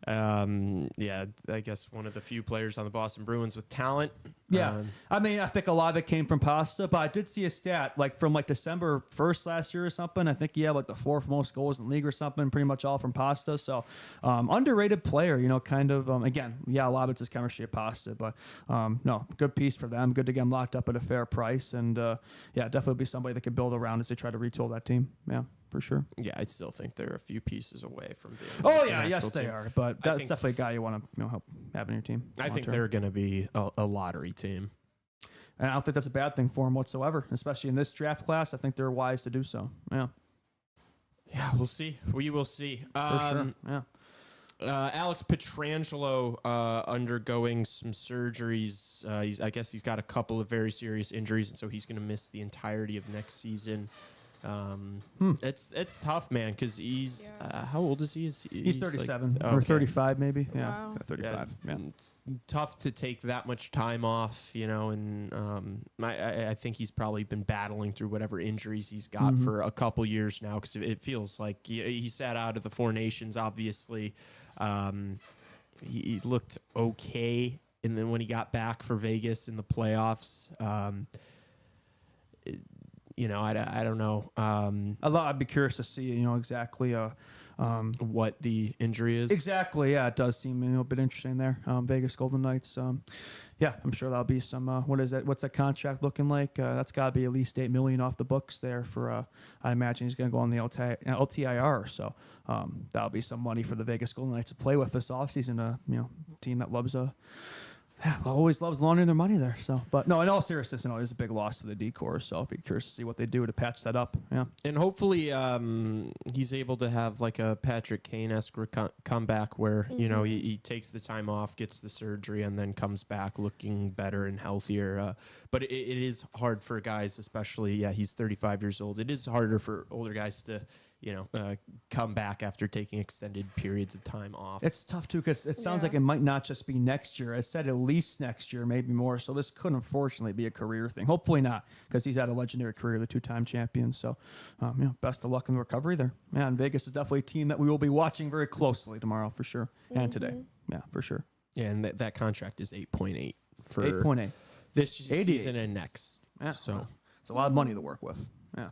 I guess one of the few players on the Boston Bruins with talent. Yeah. I think a lot of it came from Pasta, but I did see a stat from December 1st last year or something. I think he had the fourth most goals in the league or something, pretty much all from Pasta. So, underrated player, again, a lot of it's his chemistry at Pasta, but, no, good piece for them. Good to get him locked up at a fair price. And, definitely be somebody that could build around as they try to retool that team. Yeah. For sure. Yeah, I still think they're a few pieces away from being. Oh yeah, yes they are. But that's definitely a guy you want to help have in your team. I think they're going to be a lottery team, and I don't think that's a bad thing for them whatsoever. Especially in this draft class, I think they're wise to do so. Yeah. Yeah, we'll see. We will see. For sure. Yeah. Alex Pietrangelo undergoing some surgeries. I guess he's got a couple of very serious injuries, and so he's going to miss the entirety of next season. It's tough, man, because he's how old is he? He's 37 or 35 maybe. Yeah, wow. 35. Yeah. It's tough to take that much time off, and I think he's probably been battling through whatever injuries he's got for a couple years now, because it feels like he sat out of the Four Nations, obviously. He looked okay, and then when he got back for Vegas in the playoffs, I don't know. I'd be curious to see, exactly what the injury is. Exactly, yeah, it does seem a bit interesting there. Vegas Golden Knights. I'm sure that'll be some. What is that? What's that contract looking like? That's got to be at least $8 million off the books there for. I imagine he's going to go on the LTIR. So that'll be some money for the Vegas Golden Knights to play with this offseason. Team that loves always loves laundering their money there. So, but no, in all seriousness, it's a big loss to the decor. So I'll be curious to see what they do to patch that up. Yeah, and hopefully he's able to have like a Patrick Kane-esque comeback where he takes the time off, gets the surgery, and then comes back looking better and healthier. But it is hard for guys, especially he's 35 years old. It is harder for older guys to come back after taking extended periods of time off. It's tough too, because it sounds like it might not just be next year. It said at least next year, maybe more. So this could unfortunately be a career thing. Hopefully not, because he's had a legendary career, the two-time champion. So, best of luck in the recovery there. Yeah, and Vegas is definitely a team that we will be watching very closely tomorrow for sure, and today. Yeah, for sure. Yeah, and that contract is 8.8 for 8.8 this season and next. Yeah, so it's a lot of money to work with. Yeah.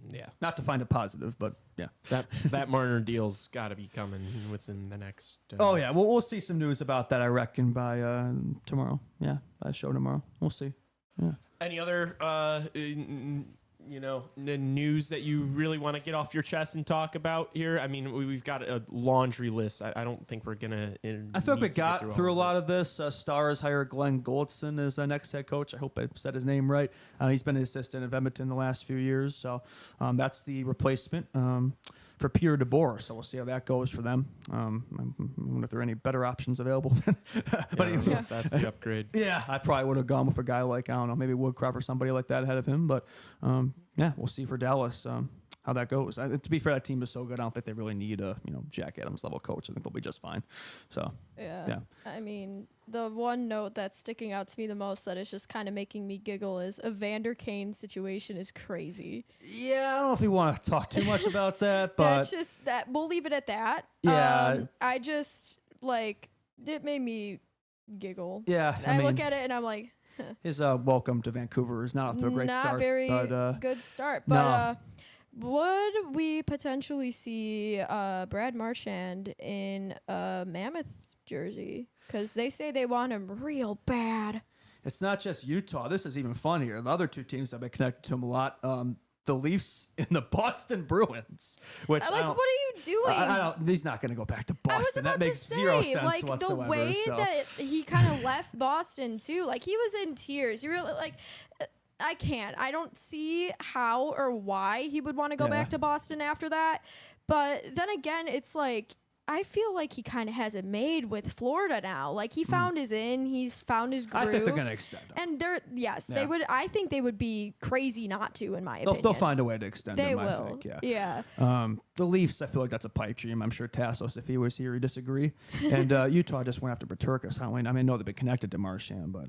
Yeah, not to find it positive, but yeah, that Marner deal's got to be coming within the next. We'll see some news about that, I reckon, by tomorrow. Yeah, by show tomorrow, we'll see. Yeah. Any other the news that you really want to get off your chest and talk about here? I mean, we've got a laundry list. I don't think we're gonna. I think we got through a lot of this. Stars hired Glenn Goldson as the next head coach. I hope I said his name right. He's been an assistant of Edmonton the last few years, so that's the replacement for Pierre DeBoer. So we'll see how that goes for them. I wonder if there are any better options available. But if that's the upgrade. Yeah, I probably would have gone with a guy like, I don't know, maybe Woodcroft or somebody like that ahead of him. But we'll see for Dallas how that goes. To be fair, that team is so good. I don't think they really need a Jack Adams level coach. I think they'll be just fine. So yeah. I mean, the one note that's sticking out to me the most that is just kind of making me giggle is Evander Kane's situation is crazy. Yeah, I don't know if we want to talk too much about that, but that's just that. We'll leave it at that. Yeah, I just it made me giggle. Yeah, I look at it and I'm like, his welcome to Vancouver is not off to a great start. Not very but, good start, but. would we potentially see Brad Marchand in a Mammoth jersey? Because they say they want him real bad. It's not just Utah. This is even funnier. The other two teams that have been connected to him a lot. The Leafs and the Boston Bruins. Which Like, what are you doing? I don't. He's not going to go back to I was Boston. about That makes to say, zero sense like, whatsoever. the way so. that he kind of left Boston too, like he was in tears. You really like. I can't. I don't see how or why he would want to go back to Boston after that. But then again, it's like I feel like he kind of has it made with Florida now. Like he found his in, he's found his groove. I think they're going to extend him. And they would. I think they would be crazy not to, in my opinion. They'll find a way to extend They him. will. I think. Yeah. Yeah. The Leafs, I feel like that's a pipe dream. I'm sure Tassos, if he was here, he'd disagree. And Utah just went after Berturkas. I mean, I know they've been connected to Marchand, but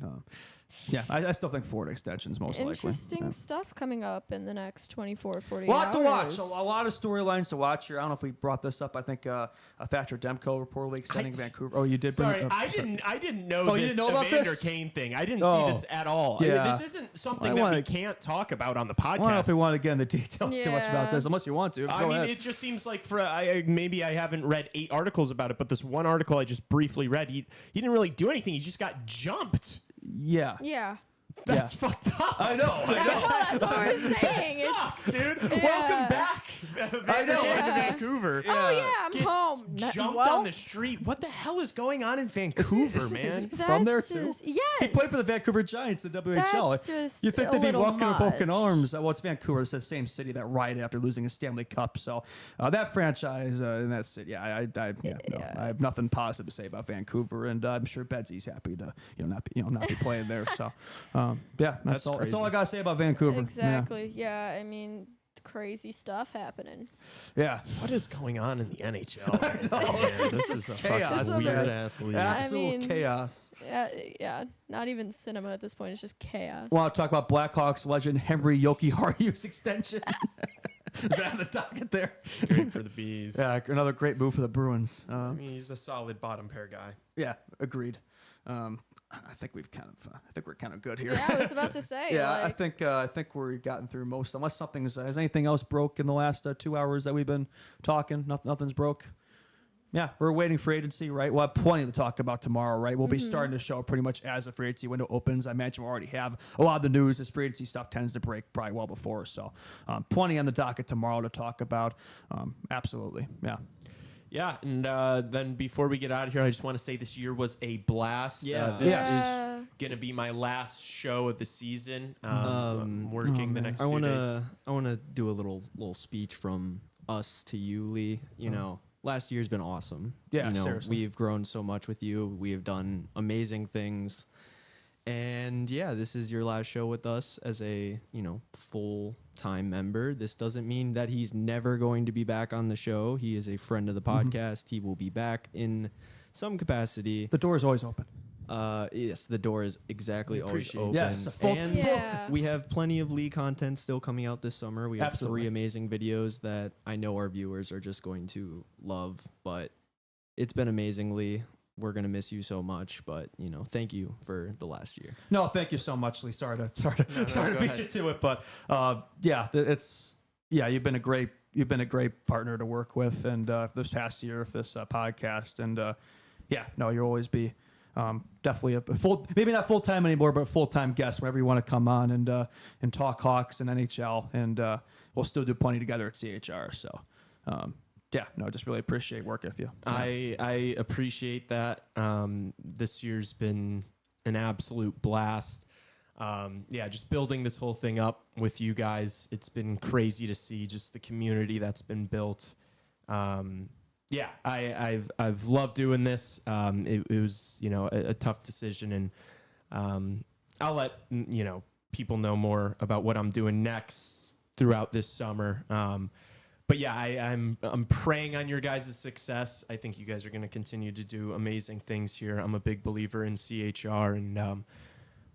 yeah, I still think Florida extension's most likely. Interesting stuff coming up in the next 24, 48 Lot hours. to watch. A lot of storylines to watch here. I don't know if we brought this up. I think Thatcher Demko reportedly extending Vancouver. Oh, you did. Sorry, I didn't know you this didn't know about Evander this? Kane thing. I didn't Oh, see this at all. yeah. This isn't something I that we wanna- can't talk about on the I don't know if podcast. we want to get into details too much about Yeah. this, unless you want to. I Go mean, ahead. it just seems like maybe I haven't read 8 articles about it, but this one article I just briefly read, he didn't really do anything. He just got jumped. Yeah. Yeah. That's fucked up. I know. That's what we're saying. It's- Sucks, dude. Yeah. Welcome back, I know. to Yeah. Vancouver. Oh yeah, I'm Gets home. jumped on the street. What the hell is going on in Vancouver, man? From there, That's too? just- Yes. He played for the Vancouver Giants in WHL. That's just you think a they'd be little walking with open much. arms? Well, it's Vancouver. It's the same city that rioted after losing a Stanley Cup. So that franchise in that city, I have nothing positive to say about Vancouver, and I'm sure Betsy's happy to not be playing there. So that's all. That's all I gotta say about Vancouver. Exactly. Yeah. I mean, crazy stuff happening. Yeah. What is going on in the NHL? Man, this is a chaos, fucking man. weird ass league. Absolute I mean- chaos. Yeah. Not even cinema at this point. It's just chaos. Want to talk about Blackhawks legend Henry Yoki Haryu's extension? Is that on the docket there? Great for the bees. Yeah, another great move for the Bruins. I mean, he's a solid bottom pair guy. Yeah, agreed. I think we're kind of good here. Yeah, I was about to say. Yeah, like, I think we've gotten through most. Unless something's has anything else broke in the last 2 hours that we've been talking. Nothing's broke. Yeah, we're waiting for agency, right? We'll have plenty to talk about tomorrow, right? We'll be starting the show pretty much as the free agency window opens. I imagine we already have a lot of the news. This free agency stuff tends to break probably well before. So plenty on the docket tomorrow to talk about. Absolutely. Yeah. Yeah, and then before we get out of here, I just want to say this year was a blast. Yeah. This Yeah. is going to be my last show of the season. I'm working the next I 2 want days. to do a little speech from us to you, Lee. You know, last year's been awesome. Yeah, you know, seriously. we've grown so much with you. We have done amazing things. And yeah, this is your last show with us as a, full-time member. This doesn't mean that he's never going to be back on the show. He is a friend of the podcast. He will be back in some capacity. The door is always open. Yes, the door is exactly always appreciate it. open. Yes, a full- and Yeah. we have plenty of Lee content still coming out this summer. We have Absolutely. 3 amazing videos that I know our viewers are just going to love. But it's been amazing, Lee. We're gonna miss you so much, but thank you for the last year. No, thank you so much, Lee. Sorry to beat you to it, but you've been a great partner to work with, and this past year of this podcast, and you'll always be definitely a full, maybe not full time anymore, but full time guest whenever you want to come on and talk Hawks and NHL, and we'll still do plenty together at CHR. So. Just really appreciate working with you. I appreciate that. This year's been an absolute blast. Just building this whole thing up with you guys. It's been crazy to see just the community that's been built. I've loved doing this. It was a tough decision, and I'll let people know more about what I'm doing next throughout this summer. But yeah, I'm praying on your guys' success. I think you guys are going to continue to do amazing things here. I'm a big believer in CHR, and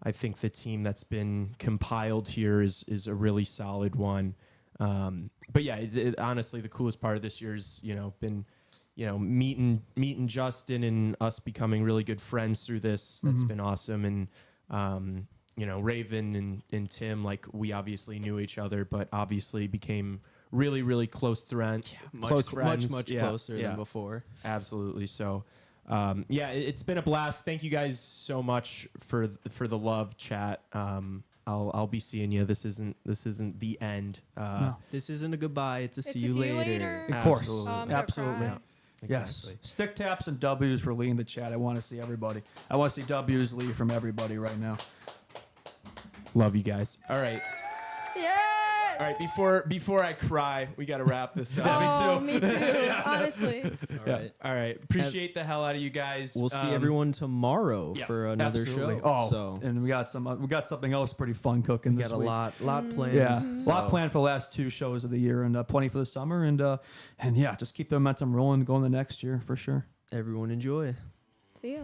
I think the team that's been compiled here is a really solid one. But yeah, honestly, the coolest part of this year has been meeting Justin and us becoming really good friends through this. That's been awesome, and Raven and Tim, like, we obviously knew each other, but obviously became really, really close friends. Much Yeah, closer yeah. than before. Absolutely. So, it's been a blast. Thank you guys so much for the love chat. I'll be seeing you. This isn't the end. This isn't a goodbye. It's a It's see a you see you later. later. Of course. Absolutely. I'm gonna Absolutely. cry. Yes. Exactly. Stick taps and W's for Lee in the chat. I want to see everybody. I want to see W's, Lee, from everybody right now. Love you guys. All right. Yes. All right. Before I cry, we got to wrap this up. Oh, me too. Honestly. All right. All right. Appreciate the hell out of you guys. We'll see everyone tomorrow yeah, for another Absolutely. show. Oh, so and we got something else pretty fun cooking we this got a week. lot planned. Yeah, so a lot planned for the last 2 shows of the year, and plenty for the summer, and yeah, just keep the momentum rolling going the next year for sure. Everyone enjoy. See ya.